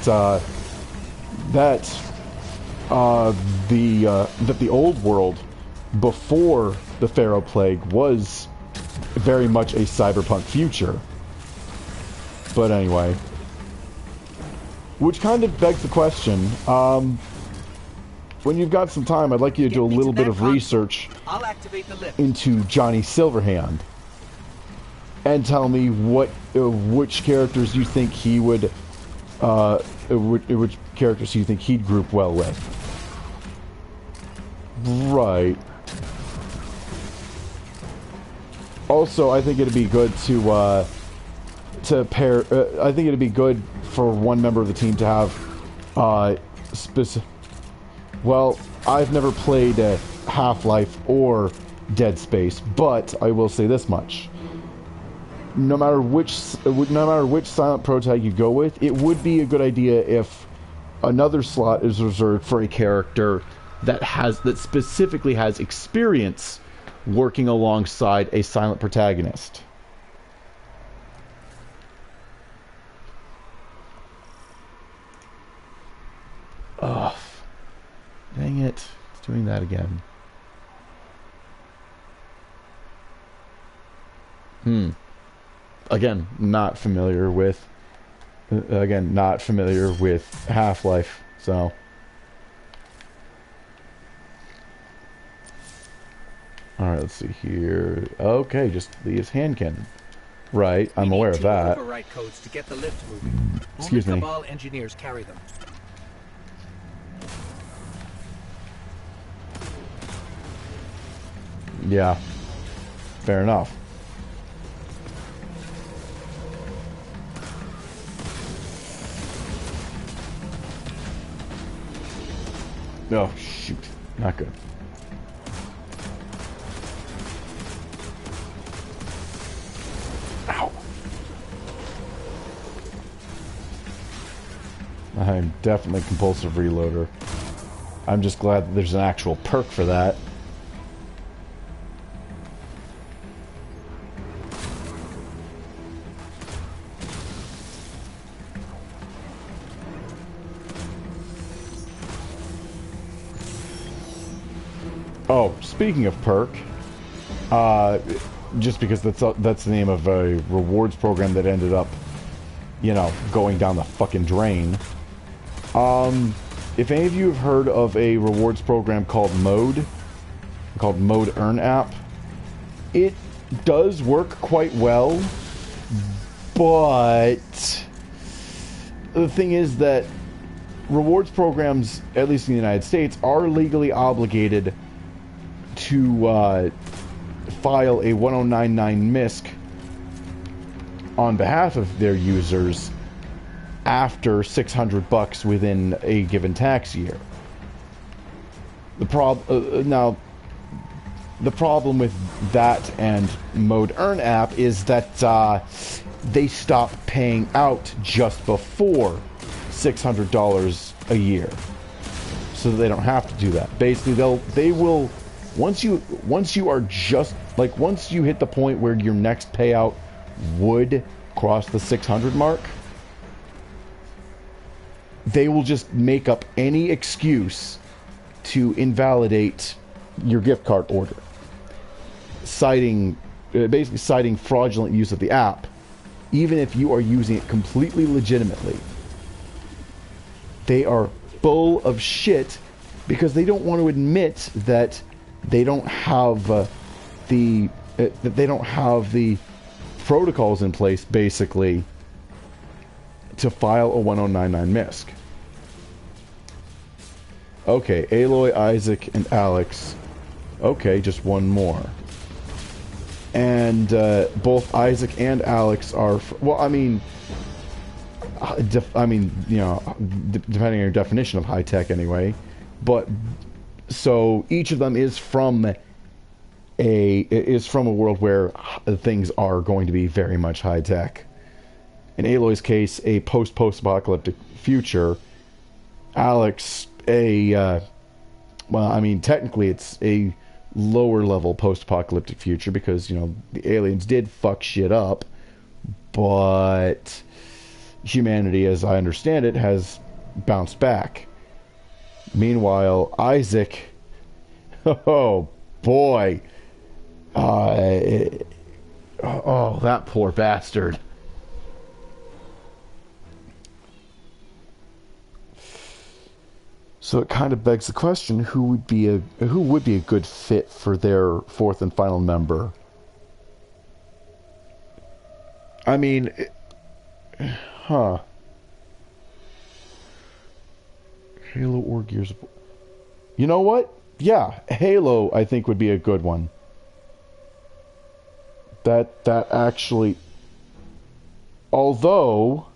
Speaker 1: the old world before the Pharaoh Plague was very much a cyberpunk future. But anyway, which kind of begs the question, when you've got some time, I'd like you to do a little bit of research into Johnny Silverhand and tell me which characters you think he would which characters you think he'd group well with. Right. Also, I think it'd be good to pair. I think it'd be good for one member of the team to have Well, I've never played Half-Life or Dead Space, but I will say this much: no matter which silent protag you go with, it would be a good idea if another slot is reserved for a character that specifically has experience working alongside a silent protagonist. Ugh. Dang it. It's doing that again. Again, not familiar with Half-Life, so... Alright, let's see here. Okay, just leaves hand cannon. Right, I'm aware of that.
Speaker 6: Override codes to get the lift moving.
Speaker 1: Excuse me.
Speaker 6: Only Cabal engineers carry them.
Speaker 1: Yeah. Fair enough. Oh, shoot. Not good. Ow. I'm definitely compulsive reloader. I'm just glad that there's an actual perk for that. Oh, speaking of perk, just because that's the name of a rewards program that ended up, you know, going down the fucking drain. If any of you have heard of a rewards program called Mode Earn App, it does work quite well, but the thing is that rewards programs, at least in the United States, are legally obligated to file a 1099 MISC on behalf of their users after $600 within a given tax year. The now the problem with that and Mode Earn app is that they stop paying out just before $600 a year, so they don't have to do that. Basically, they will once you are just like once you hit the point where your next payout would cross the 600 mark, they will just make up any excuse to invalidate your gift card order, basically citing fraudulent use of the app, even if you are using it completely legitimately. They are full of shit because they don't want to admit that they don't have the protocols in place, basically, to file a 1099 MISC. Okay, Aloy, Isaac, and Alex. Okay, just one more. And both Isaac and Alex are... Well, I mean, you know, depending on your definition of high-tech anyway. But, so, each of them is from a world where things are going to be very much high-tech. In Aloy's case, a post-apocalyptic future. Alex, well, I mean, technically it's a lower-level post-apocalyptic future because, you know, the aliens did fuck shit up, but humanity, as I understand it, has bounced back. Meanwhile, Isaac, oh boy, oh, that poor bastard. So it kind of begs the question: who would be a good fit for their fourth and final member? I mean, Halo or Gears of War. You know what? Yeah, Halo I think would be a good one. That actually, although,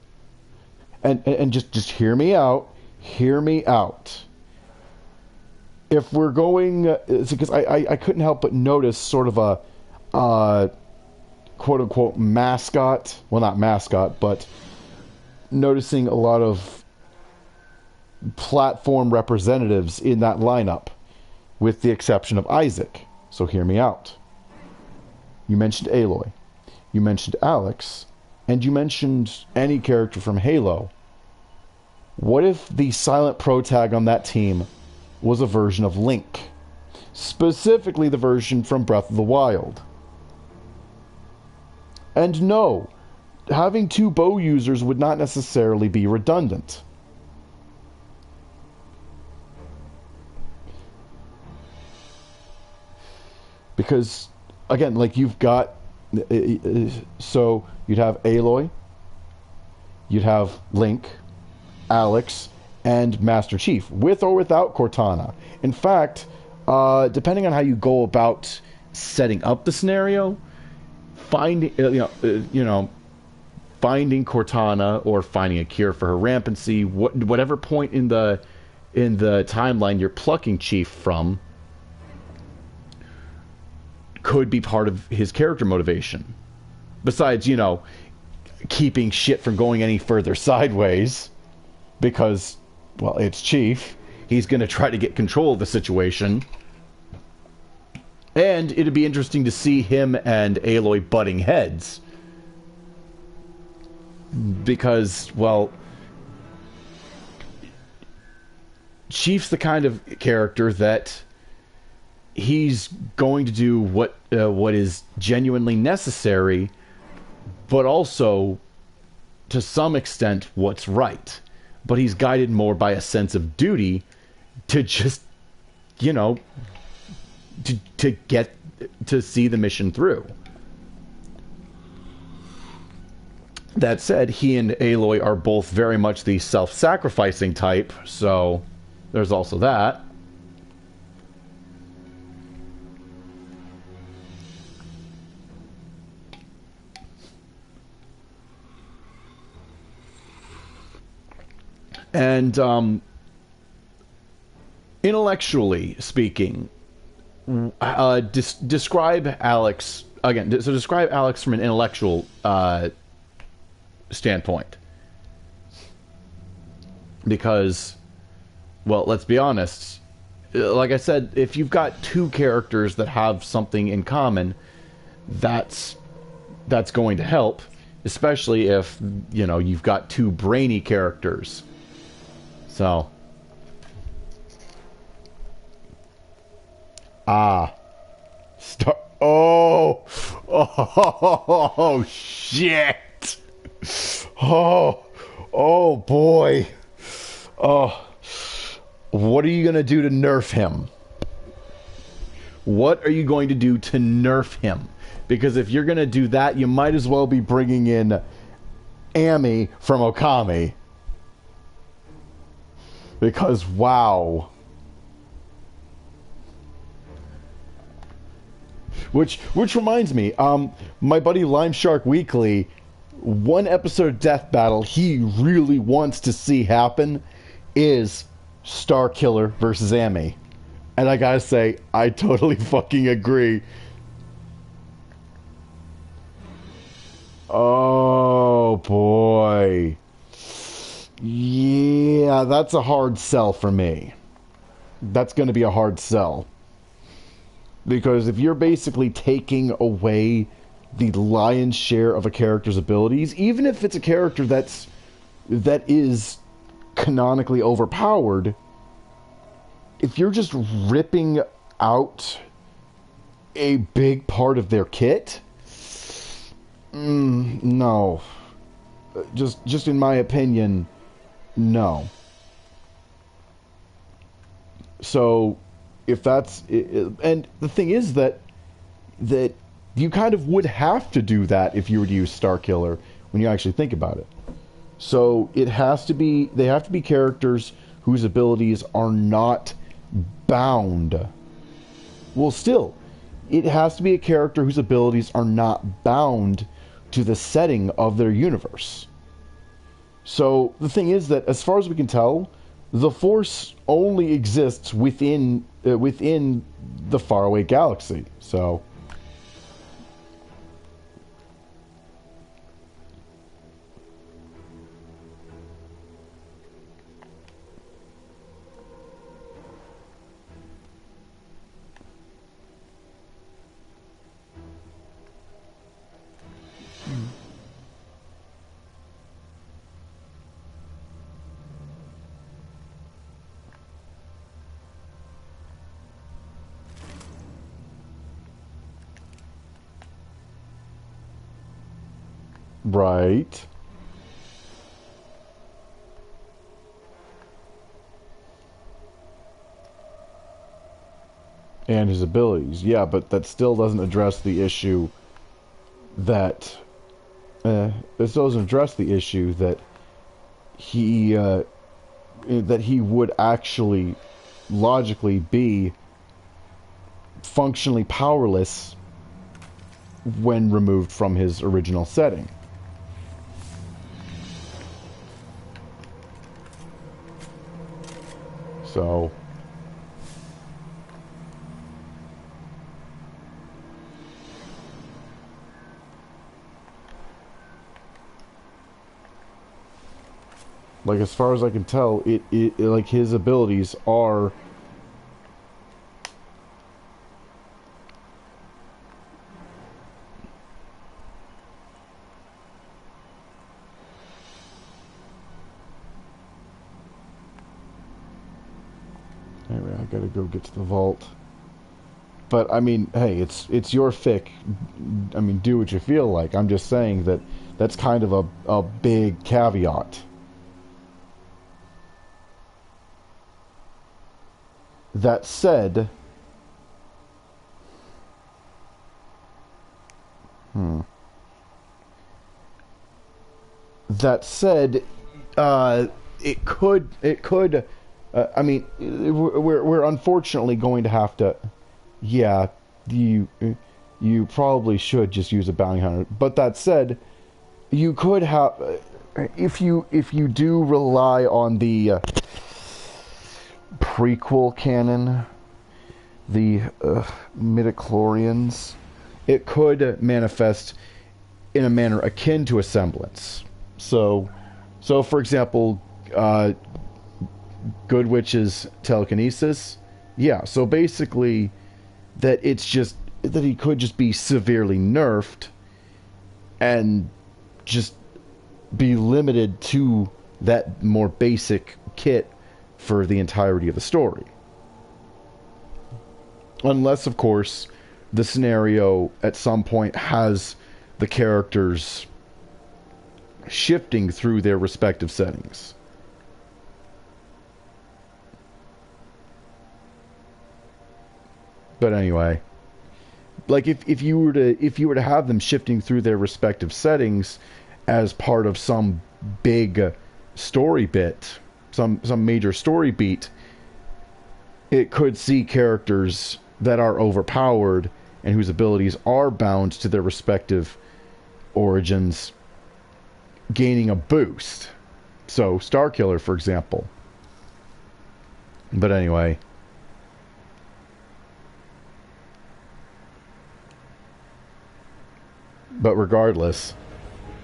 Speaker 1: and just hear me out. Hear me out. If we're going, because I couldn't help but notice sort of a quote-unquote mascot. Well, not mascot, but noticing a lot of platform representatives in that lineup, with the exception of Isaac. So hear me out. You mentioned Aloy. You mentioned Alex. And you mentioned any character from Halo. What if the silent protag on that team was a version of Link? Specifically the version from Breath of the Wild. And no, having two bow users would not necessarily be redundant. Because, again, like you've got... So, you'd have Aloy, you'd have Link, Alex, and Master Chief, with or without Cortana. In fact, depending on how you go about setting up the scenario, finding Cortana or finding a cure for her rampancy, whatever point in the timeline you're plucking Chief from, could be part of his character motivation. Besides, you know, keeping shit from going any further sideways. Because, well, it's Chief. He's going to try to get control of the situation. And it'd be interesting to see him and Aloy butting heads. Because, well, Chief's the kind of character that he's going to do what is genuinely necessary, but also, to some extent, what's right. But he's guided more by a sense of duty to just, you know, to get to see the mission through. That said, he and Aloy are both very much the self-sacrificing type, so there's also that. And intellectually speaking, describe Alex again. So describe Alex from an intellectual standpoint, because, well, let's be honest. Like I said, if you've got two characters that have something in common, that's going to help, especially if, you know, you've got two brainy characters. So, oh, shit. Oh boy. Oh, what are you going to do to nerf him? What are you going to do to nerf him? Because if you're going to do that, you might as well be bringing in Amy from Okami. Because, wow. Which reminds me, my buddy Lime Shark Weekly, one episode of Death Battle he really wants to see happen is Star Killer versus Amy. And I gotta say, I totally fucking agree. Oh boy. Yeah, that's a hard sell for me. That's going to be a hard sell. Because if you're basically taking away the lion's share of a character's abilities, even if it's a character that is canonically overpowered, if you're just ripping out a big part of their kit, no. Just in my opinion, no. So, if that's... and the thing is that you kind of would have to do that if you were to use Star Killer, when you actually think about it. So, it has to be... they have to be characters whose abilities are not bound. Well, still, it has to be a character whose abilities are not bound to the setting of their universe. So the thing is that, as far as we can tell, the Force only exists within the faraway galaxy. So right. And his abilities. Yeah, but that still doesn't address the issue that... it still doesn't address the issue that he would actually logically be functionally powerless when removed from his original setting. So... like, as far as I can tell, it like, his abilities are... Anyway, I gotta go get to the vault. But, I mean, hey, it's your fic. I mean, do what you feel like. I'm just saying that that's kind of a big caveat. That said... That said, it could... I mean, we're unfortunately going to have to... Yeah, you probably should just use a bounty hunter. But that said, you could have... If you do rely on the prequel canon, the midichlorians, it could manifest in a manner akin to a semblance. So for example, Good Witch's telekinesis. Yeah, so basically that it's just that he could just be severely nerfed and just be limited to that more basic kit for the entirety of the story. Unless, of course, the scenario at some point has the characters shifting through their respective settings. But anyway, like if you were to have them shifting through their respective settings as part of some big story bit, some major story beat, it could see characters that are overpowered and whose abilities are bound to their respective origins gaining a boost. So Starkiller, for example. But anyway, but regardless,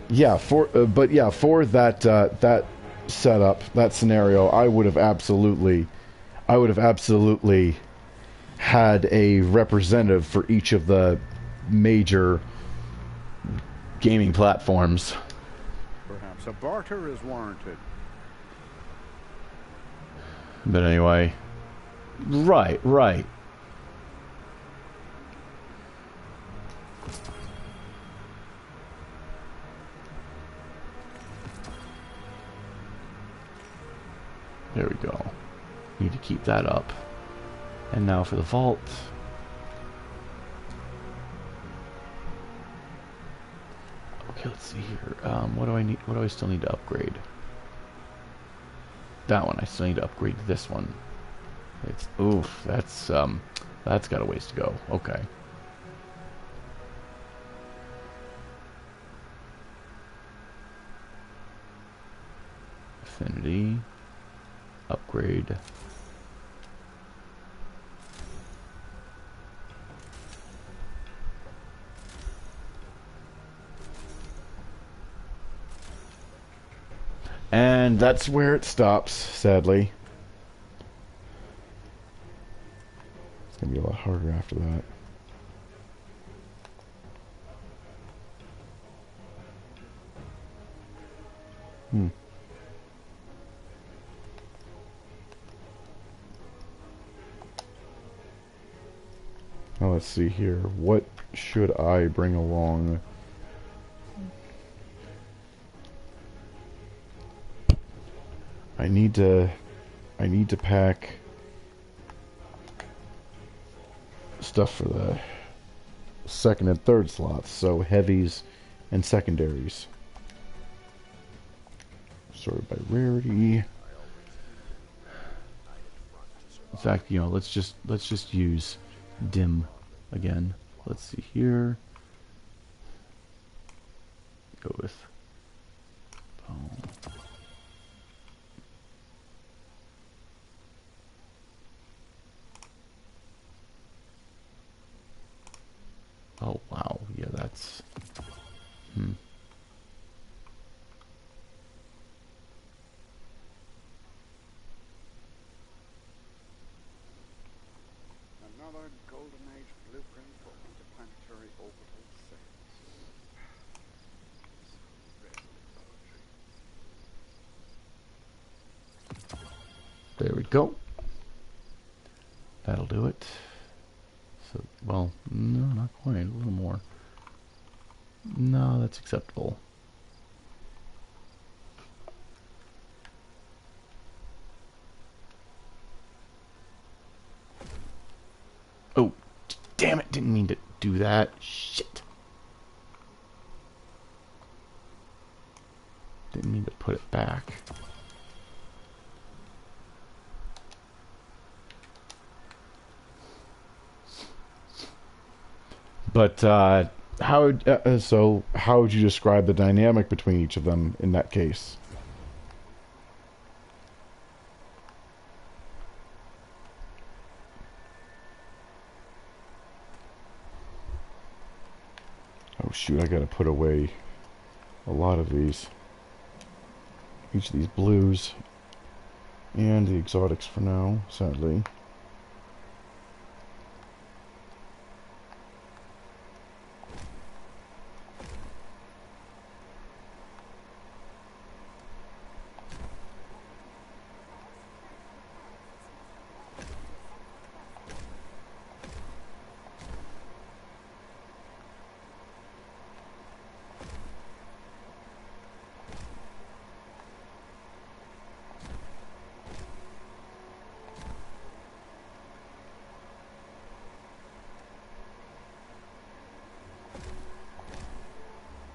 Speaker 1: yeah, for that that setup, that scenario, I would have absolutely had a representative for each of the major gaming platforms.
Speaker 2: Perhaps a barter is warranted.
Speaker 1: But anyway, right. There we go. Need to keep that up. And now for the vault. Okay, let's see here. What do I need? What do I still need to upgrade? That one. I still need to upgrade this one. It's oof. That's got a ways to go. Okay. Affinity. Upgrade. And that's where it stops, sadly. It's going to be a lot harder after that. Now let's see here. What should I bring along? I need to pack stuff for the second and third slots, so heavies and secondaries. Sorted by rarity. In fact, you know, let's just use dim again. Let's see here. Go with oh wow, yeah, that's
Speaker 2: Another golden age blueprint for interplanetary orbital sails.
Speaker 1: There we go. That'll do it. So, well, no, not quite. A little more. No, that's acceptable. Oh, damn it. Didn't mean to do that. Shit. Didn't mean to put it back. But how would you describe the dynamic between each of them in that case? Oh shoot, I gotta put away a lot of these. Each of these blues. And the exotics for now, sadly.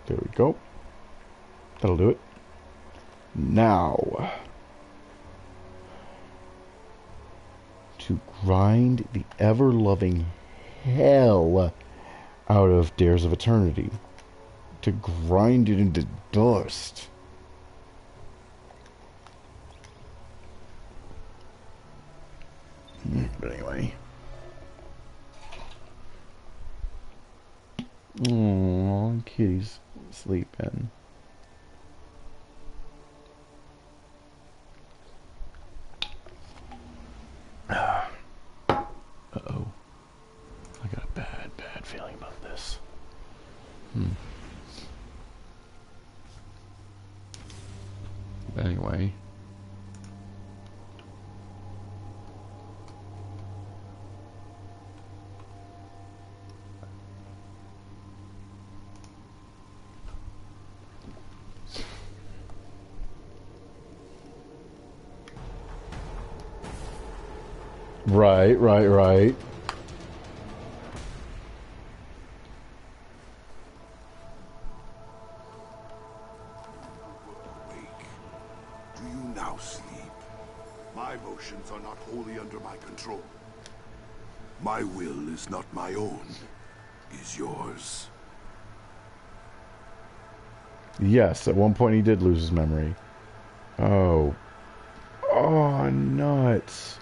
Speaker 1: There we go. That'll do it. Now, to grind the ever-loving hell out of Dares of Eternity. To grind it into dust. But anyway. Oh, kitty's sleeping. Uh-oh. I got a bad feeling about this. But anyway. Right.
Speaker 9: Do you now sleep? My motions are not wholly under my control. My will is not my own, is yours.
Speaker 1: Yes, at one point he did lose his memory. Oh. Oh, nuts.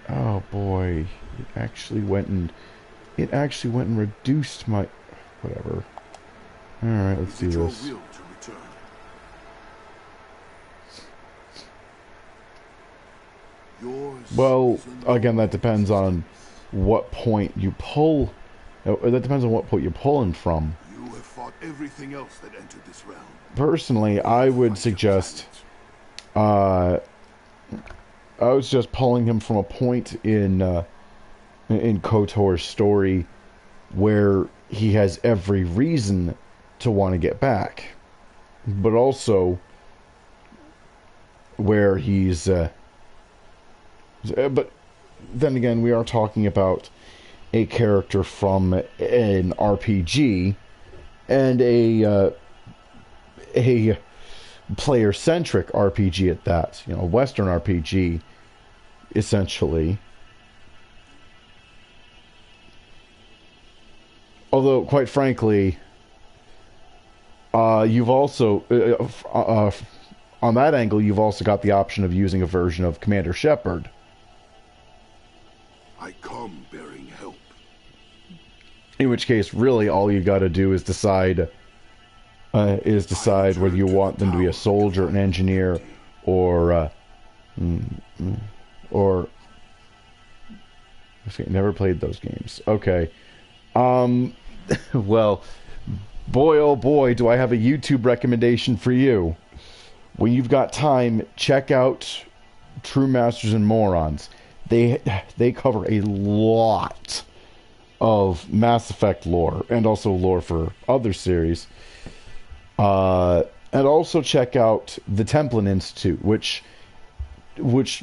Speaker 1: Oh boy. It actually went and reduced my... Whatever. Alright, let's do this.
Speaker 9: Will to return? Yours.
Speaker 1: Well, again, that depends on what point you pull... That depends on what point you're pulling from.
Speaker 9: You have fought everything else that entered this realm.
Speaker 1: Personally, I would suggest... I was just pulling him from a point in KOTOR's story where he has every reason to want to get back, but also where he's but then again, we are talking about a character from an RPG and a player-centric RPG at that, you know, Western RPG, essentially. Although, quite frankly, you've also, on that angle, you've also got the option of using a version of Commander Shepard.
Speaker 9: I come bearing help.
Speaker 1: In which case, really, all you got to do is decide whether you want them to be a soldier, an engineer, or never played those games. Okay. Well, boy, oh boy, do I have a YouTube recommendation for you. When you've got time, check out True Masters and Morons. They cover a lot of Mass Effect lore, and also lore for other series. And also check out the Templin Institute, which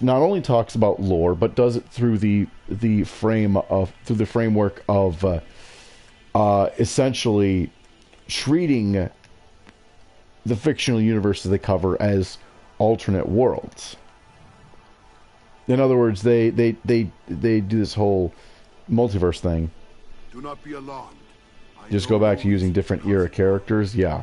Speaker 1: not only talks about lore, but does it through the framework of essentially treating the fictional universes they cover as alternate worlds. In other words, they do this whole multiverse thing.
Speaker 9: Do not be alarmed.
Speaker 1: Just go back to using different era characters, yeah.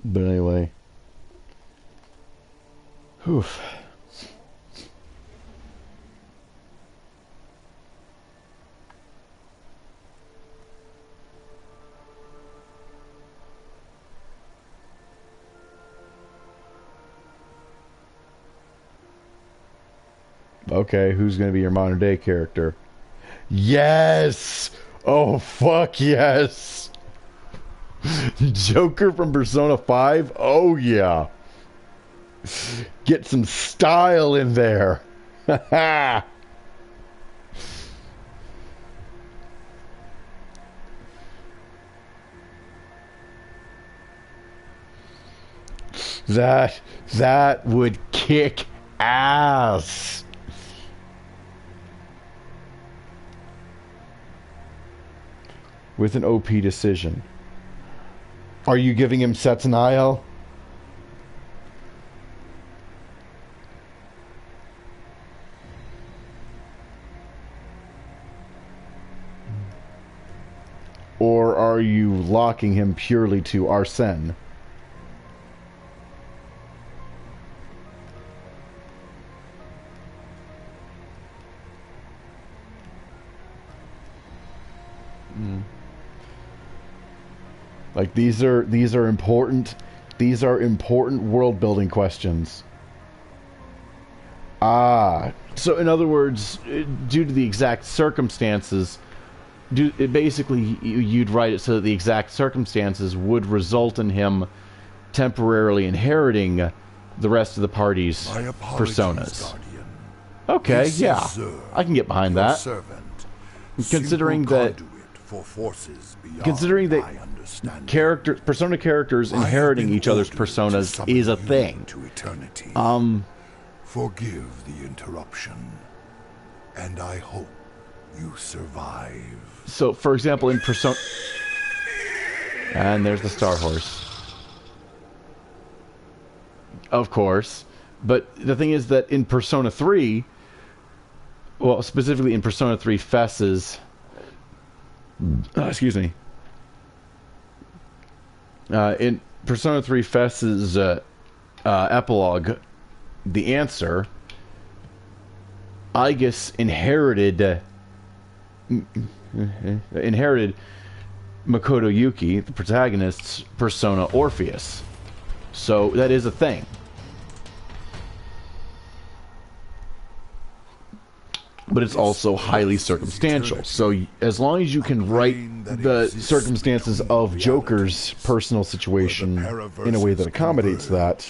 Speaker 1: But anyway. Oof. Okay, who's going to be your modern day character? Yes! Oh, fuck yes! Joker from Persona 5? Oh, yeah. Get some style in there. that would kick ass. With an OP decision. Are you giving him Setsunaiel? Or are you locking him purely to Arsene? Like these are important world building questions. So in other words, due to the exact circumstances, basically you'd write it so that the exact circumstances would result in him temporarily inheriting the rest of the party's personas.
Speaker 9: Guardian.
Speaker 1: Okay,
Speaker 9: This
Speaker 1: yeah,
Speaker 9: is Zer,
Speaker 1: I can get behind
Speaker 9: your
Speaker 1: that.
Speaker 9: servant.
Speaker 1: Considering
Speaker 9: Simple
Speaker 1: that,
Speaker 9: conduit for forces beyond
Speaker 1: considering that
Speaker 9: my understanding.
Speaker 1: Persona characters inheriting each other's personas is a thing.
Speaker 9: To eternity. Forgive the interruption, and I hope you survive.
Speaker 1: So, for example, in Persona... And there's the Star Horse. Of course. But the thing is that in Persona 3... Well, specifically in Persona 3 Fess's... excuse me. In Persona 3 Fess's epilogue, The Answer, Aigis inherited Makoto Yuki, the protagonist's persona Orpheus. So that is a thing. But it's also highly circumstantial. So as long as you can write the circumstances of Joker's personal situation in a way that accommodates that,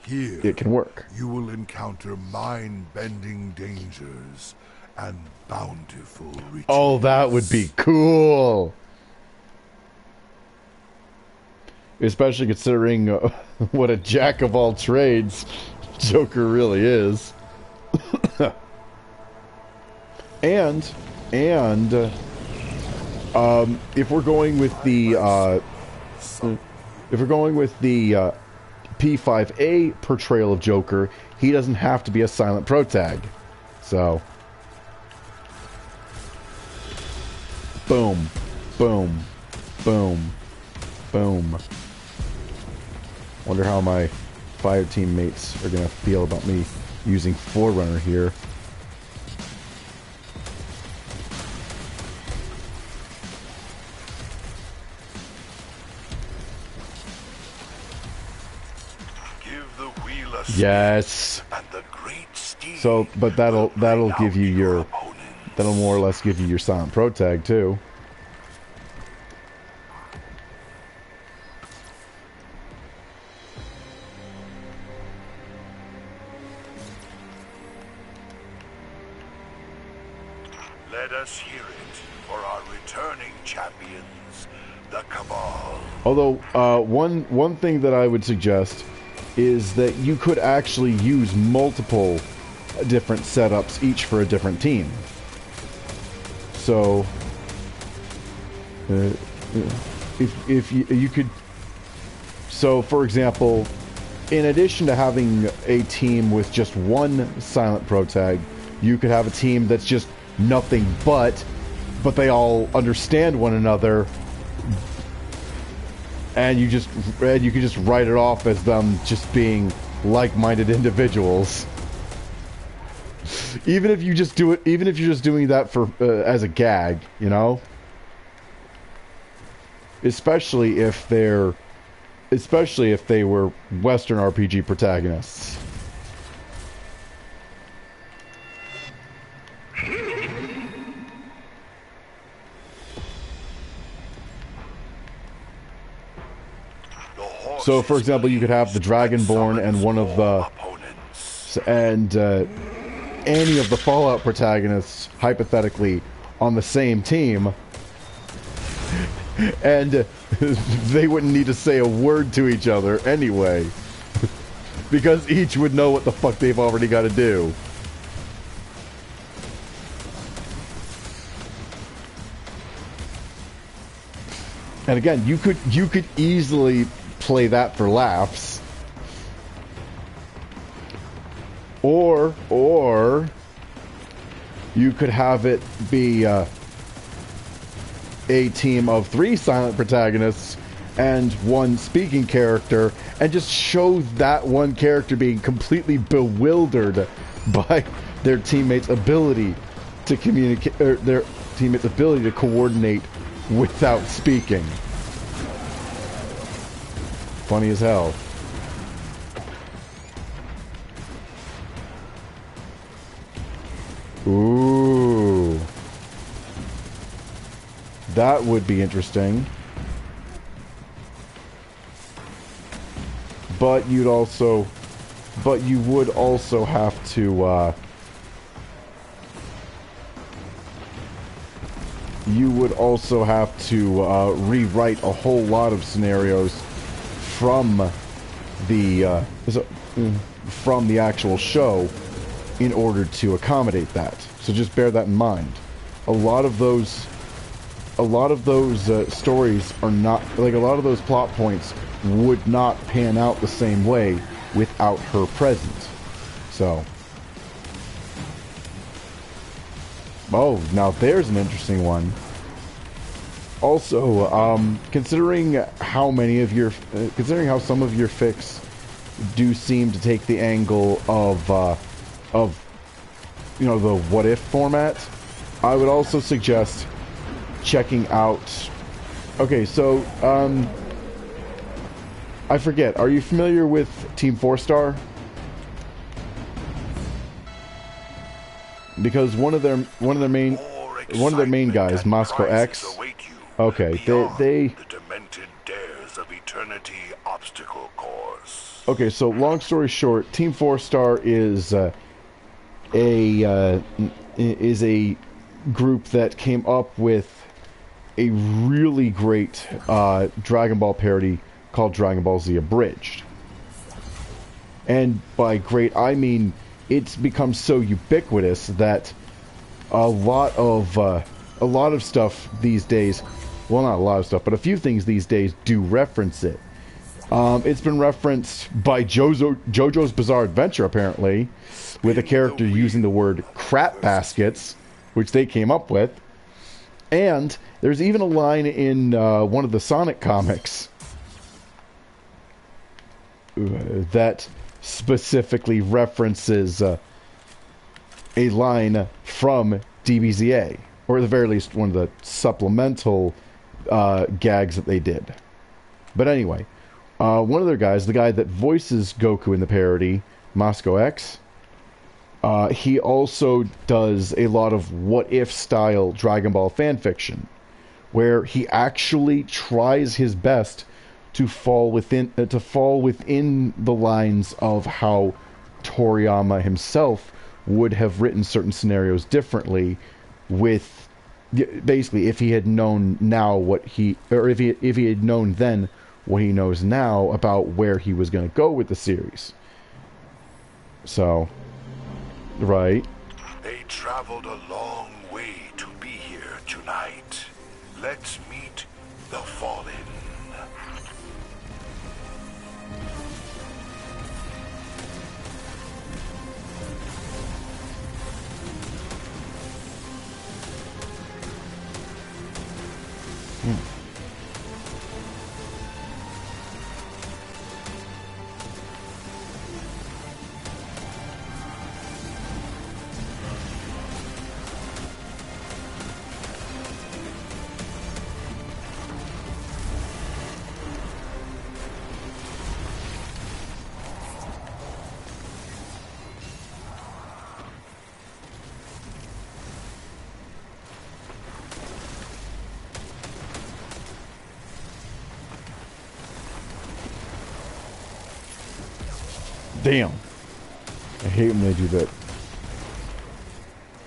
Speaker 9: Here,
Speaker 1: it can work.
Speaker 9: you will encounter mind-bending dangers and bountiful riches.
Speaker 1: Oh, that would be cool. Especially considering what a jack of all trades Joker really is. and if we're going with the P5A portrayal of Joker, he doesn't have to be a silent protag. So boom, boom, boom, boom. Wonder how my fire teammates are gonna feel about me using Forerunner here. Yes. So, but that'll give you your, that'll more or less give you your silent protag too.
Speaker 9: Let us hear it for our returning champions, the Cabal.
Speaker 1: Although, one thing that I would suggest is that you could actually use multiple different setups, each for a different team. So, if you could, so for example, in addition to having a team with just one silent protag, you could have a team that's just nothing but they all understand one another. And you can just write it off as them just being like-minded individuals. Even if you just do it, even if you're just doing that for as a gag, you know. Especially if they were Western RPG protagonists. So, for example, you could have the Dragonborn and one of the any of the Fallout protagonists, hypothetically, on the same team, and they wouldn't need to say a word to each other anyway, because each would know what the fuck they've already got to do. And again, you could easily play that for laughs. Or you could have it be a team of 3 silent protagonists and 1 speaking character, and just show that one character being completely bewildered by their teammates' ability to communicate, or their teammates' ability to coordinate without speaking. Funny as hell. Ooh. That would be interesting. But you would also have to rewrite a whole lot of scenarios from the actual show in order to accommodate that. So just bear that in mind. A lot of those stories are not, like, a lot of those plot points would not pan out the same way without her present. So, oh, now there's an interesting one. Also, considering how some of your fics do seem to take the angle of you know, the what if format, I would also suggest checking out. Okay, so I forget. Are you familiar with Team 4-Star? Because one of their main guys, Moscow X. Okay, they
Speaker 7: the demented dares of eternity obstacle course.
Speaker 1: Okay, so long story short, Team 4-Star is a group that came up with a really great Dragon Ball parody called Dragon Ball Z Abridged. And by great, I mean it's become so ubiquitous that a lot of stuff these days, well, not a lot of stuff, but a few things these days do reference it. It's been referenced by JoJo's Bizarre Adventure, apparently, with a character using the word crap baskets, which they came up with. And there's even a line in one of the Sonic comics that specifically references a line from DBZA, or at the very least one of the supplemental gags that they did. But anyway, one of their guys, the guy that voices Goku in the parody, Moscow X, he also does a lot of what-if style Dragon Ball fanfiction, where he actually tries his best to fall within the lines of how Toriyama himself would have written certain scenarios differently, with basically if he had known now what he, or if he had known then what he knows now about where he was going to go with the series. So, right.
Speaker 7: They traveled a long way to be here tonight. Let's meet the Fallen.
Speaker 1: Damn. I hate when they do that.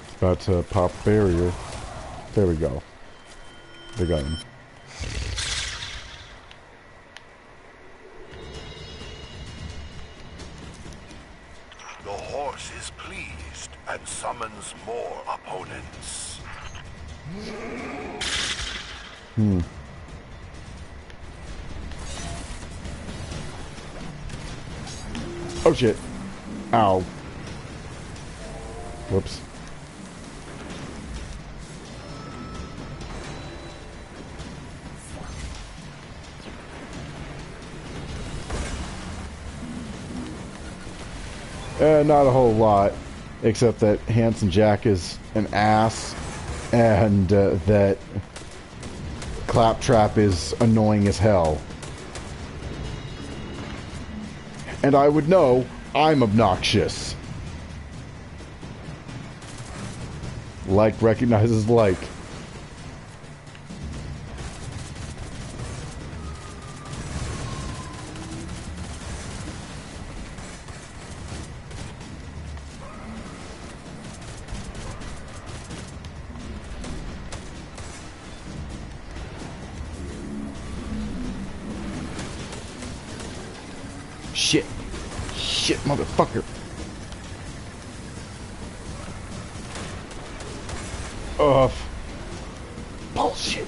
Speaker 1: It's about to pop barrier. There we go. They got him.
Speaker 7: The horse is pleased and summons more opponents.
Speaker 1: Oh shit. Ow. Whoops. Not a whole lot, except that Handsome Jack is an ass, and that Claptrap is annoying as hell. And I would know I'm obnoxious. Like recognizes like. Shit. Shit, motherfucker. Ugh. Bullshit.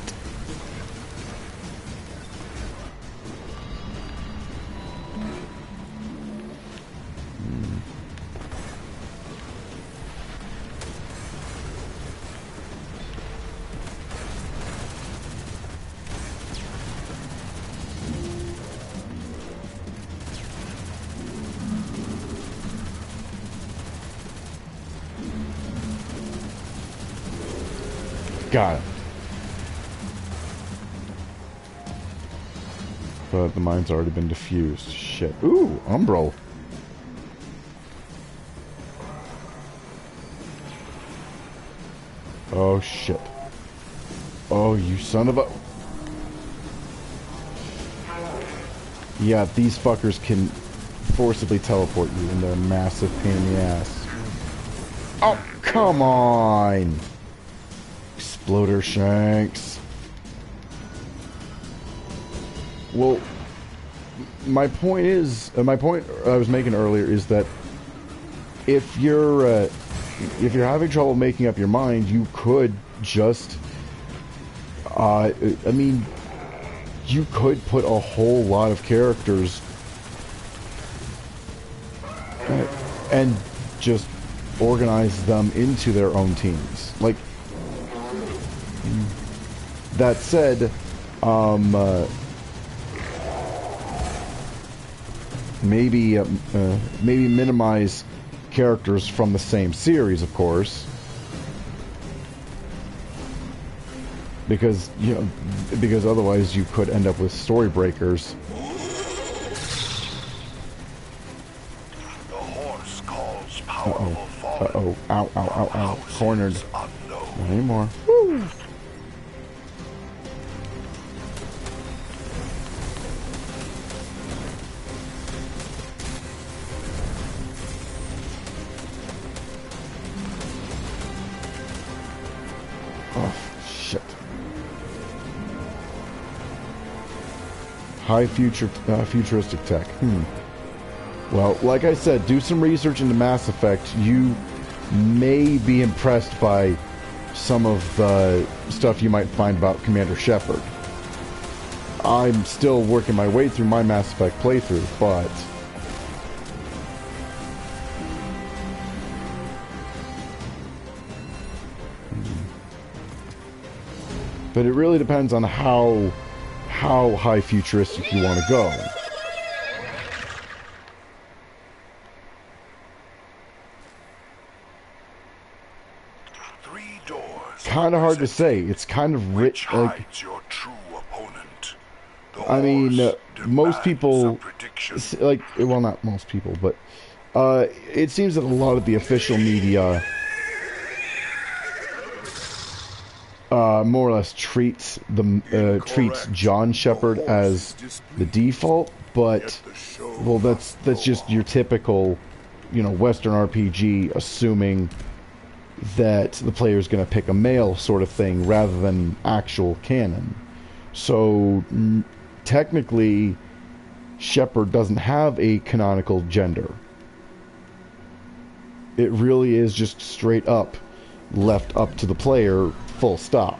Speaker 1: Got it. But the mine's already been diffused. Shit. Ooh, Umbral. Oh shit. Oh, you son of a... Yeah, these fuckers can forcibly teleport you and they're a massive pain in the ass. Oh, come on! Exploder Shanks. Well, my point is, my point I was making earlier is that if you're having trouble making up your mind, you could just, I mean, you could put a whole lot of characters and just organize them into their own teams. Like, that said, maybe minimize characters from the same series, of course, because because otherwise you could end up with story breakers.
Speaker 7: The horse calls powerful fallen.
Speaker 1: Uh-oh. Ow, ow, ow, ow. Cornered. Not anymore. Woo! High futuristic tech. Well, like I said, do some research into Mass Effect. You may be impressed by some of the stuff you might find about Commander Shepard. I'm still working my way through my Mass Effect playthrough, but... But it really depends on how high futuristic you want to go.
Speaker 7: Three doors.
Speaker 1: Kind of hard to say. It's kind of rich. Like,
Speaker 7: Your true opponent.
Speaker 1: I mean, most people, like, well, not most people, but it seems that a lot of the official media more or less treats John Shepard as the default. but
Speaker 9: Yet the show
Speaker 1: well, that's
Speaker 9: must go
Speaker 1: just
Speaker 9: on.
Speaker 1: your typical, Western RPG, assuming that the player is going to pick a male sort of thing rather than actual canon. So technically, Shepard doesn't have a canonical gender. It really is just straight up left up to the player, full stop.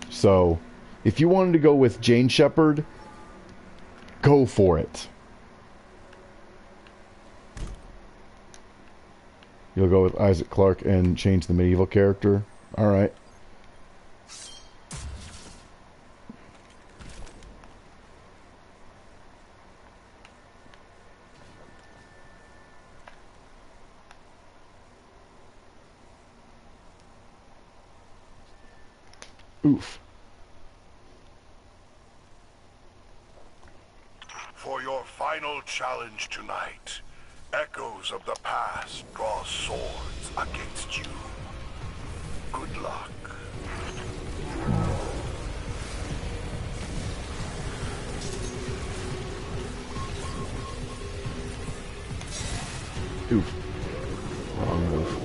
Speaker 1: So, if you wanted to go with Jane Shepard, go for it. You'll go with Isaac Clarke and change the medieval character? Alright. Oof.
Speaker 7: For your final challenge tonight, echoes of the past draw swords against you. Good luck.
Speaker 1: Oof. Wrong move.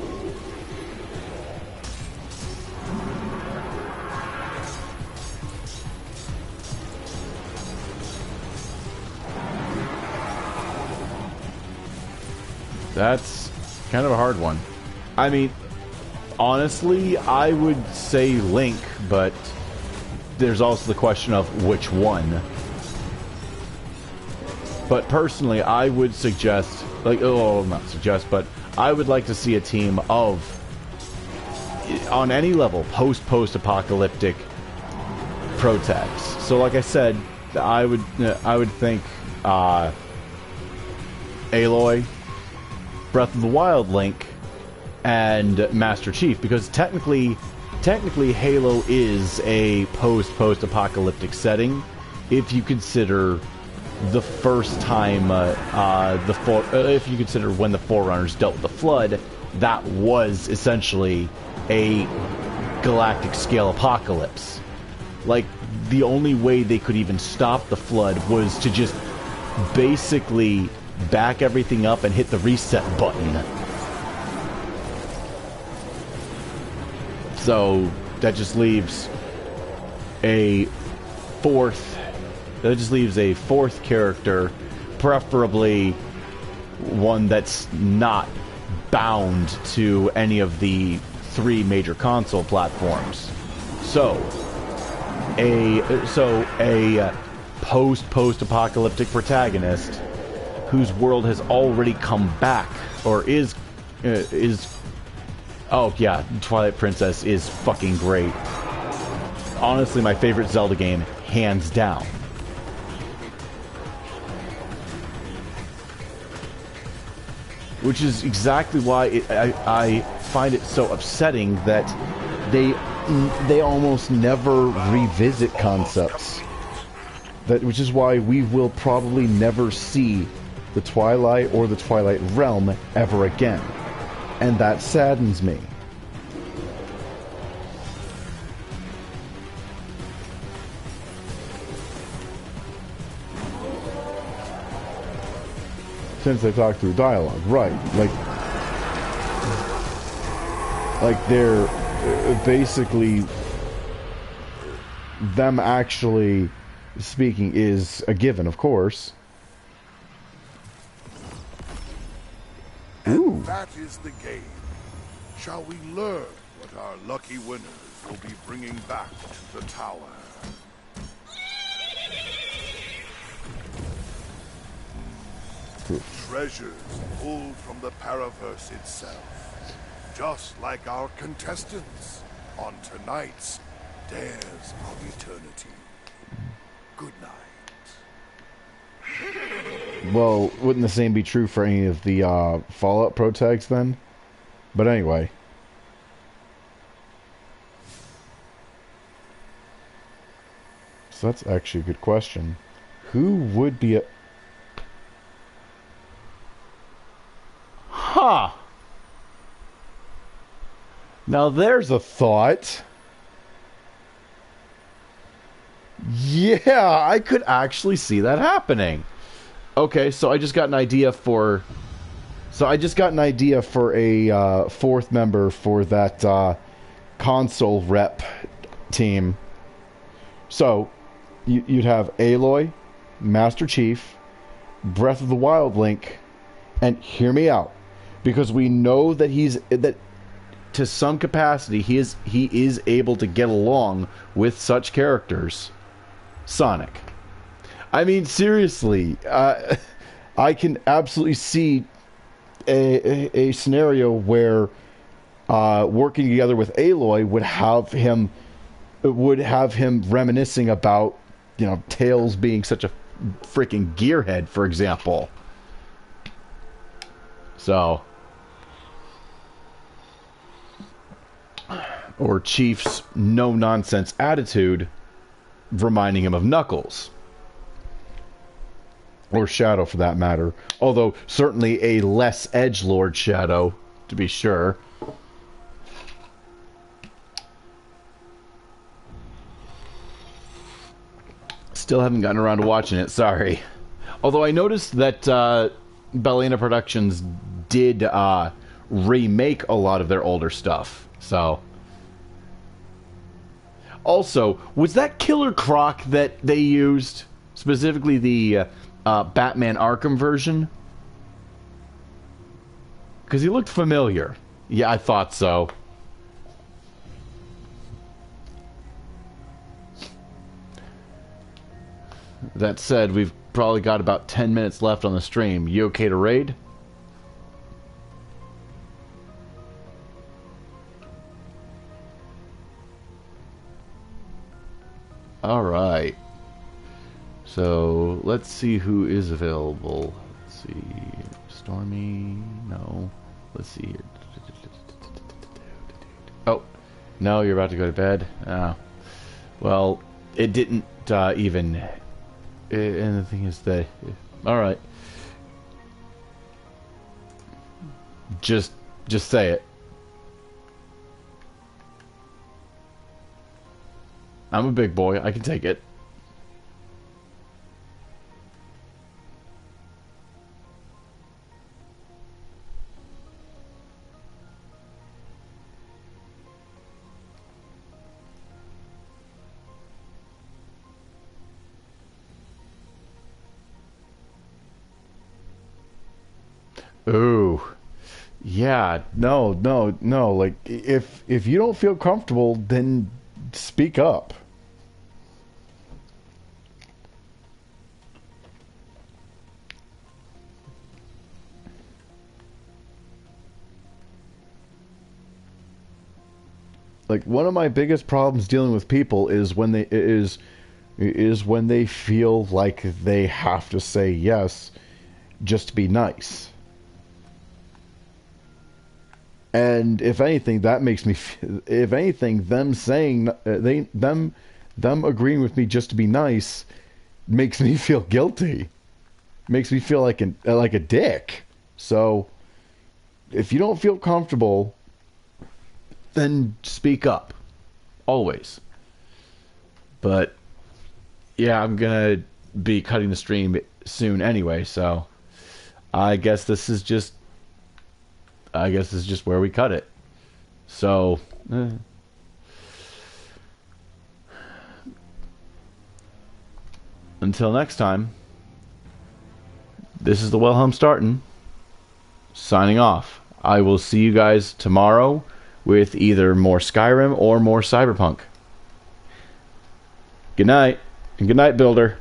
Speaker 1: That's kind of a hard one. I mean, honestly, I would say Link, but there's also the question of which one. But personally, I would suggest, not suggest, but I would like to see a team of, on any level, post-apocalyptic protags. So, like I said, I would think Aloy, Breath of the Wild Link, and Master Chief, because technically Halo is a post-apocalyptic setting if you consider the first time if you consider when the Forerunners dealt with the Flood, that was essentially a galactic scale apocalypse. Like, the only way they could even stop the Flood was to just basically back everything up and hit the reset button. So that just leaves a fourth character, preferably one that's not bound to any of the 3 major console platforms. So a post-apocalyptic protagonist whose world has already come back, or is oh yeah, Twilight Princess is fucking great. Honestly, my favorite Zelda game, hands down. Which is exactly why I find it so upsetting that they almost never revisit concepts. Which is why we will probably never see the Twilight or the Twilight Realm ever again. And that saddens me. Since they talk through dialogue, right? Like they're basically, them actually speaking is a given, of course.
Speaker 9: And that is the game. Shall we learn what our lucky winners will be bringing back to the tower? Treasures pulled from the Paraverse itself. Just like our contestants on tonight's Dares of Eternity. Good night.
Speaker 1: Well, wouldn't the same be true for any of the Fallout protags then? But anyway. So that's actually a good question. Who would be a... Huh! Now there's a thought. Yeah, I could actually see that happening. Okay, so I just got an idea for... So I just got an idea for a fourth member for that console rep team. So, you'd have Aloy, Master Chief, Breath of the Wild Link, and hear me out, because we know that that to some capacity he is able to get along with such characters. Sonic. I mean, seriously, I can absolutely see a scenario where working together with Aloy would have him reminiscing about, you know, Tails being such a freaking gearhead, for example. So, or Chief's no-nonsense attitude reminding him of Knuckles. Or Shadow, for that matter. Although, certainly a less edgelord Shadow, to be sure. Still haven't gotten around to watching it, sorry. Although I noticed that Bellina Productions did remake a lot of their older stuff. So... Also, was that Killer Croc that they used? Specifically the Batman Arkham version? Because he looked familiar. Yeah, I thought so. That said, we've probably got about 10 minutes left on the stream. You okay to raid? Alright. So, let's see who is available. Let's see. Stormy? No. Let's see here. Oh. No, you're about to go to bed? Oh. Well, it didn't even... And the thing is that... Alright. Just say it. I'm a big boy. I can take it. Ooh. Yeah. No. Like, if you don't feel comfortable, then speak up. Like, one of my biggest problems dealing with people is when they feel like they have to say yes just to be nice. And if anything, that makes me if anything, them saying them agreeing with me just to be nice makes me feel guilty. Makes me feel like a dick. So if you don't feel comfortable, then speak up. Always. But yeah, I'm gonna be cutting the stream soon anyway, so I guess this is just where we cut it. So until next time, this is the Wilhelm Startin signing off. I will see you guys tomorrow with either more Skyrim or more Cyberpunk. Good night, and good night, Builder.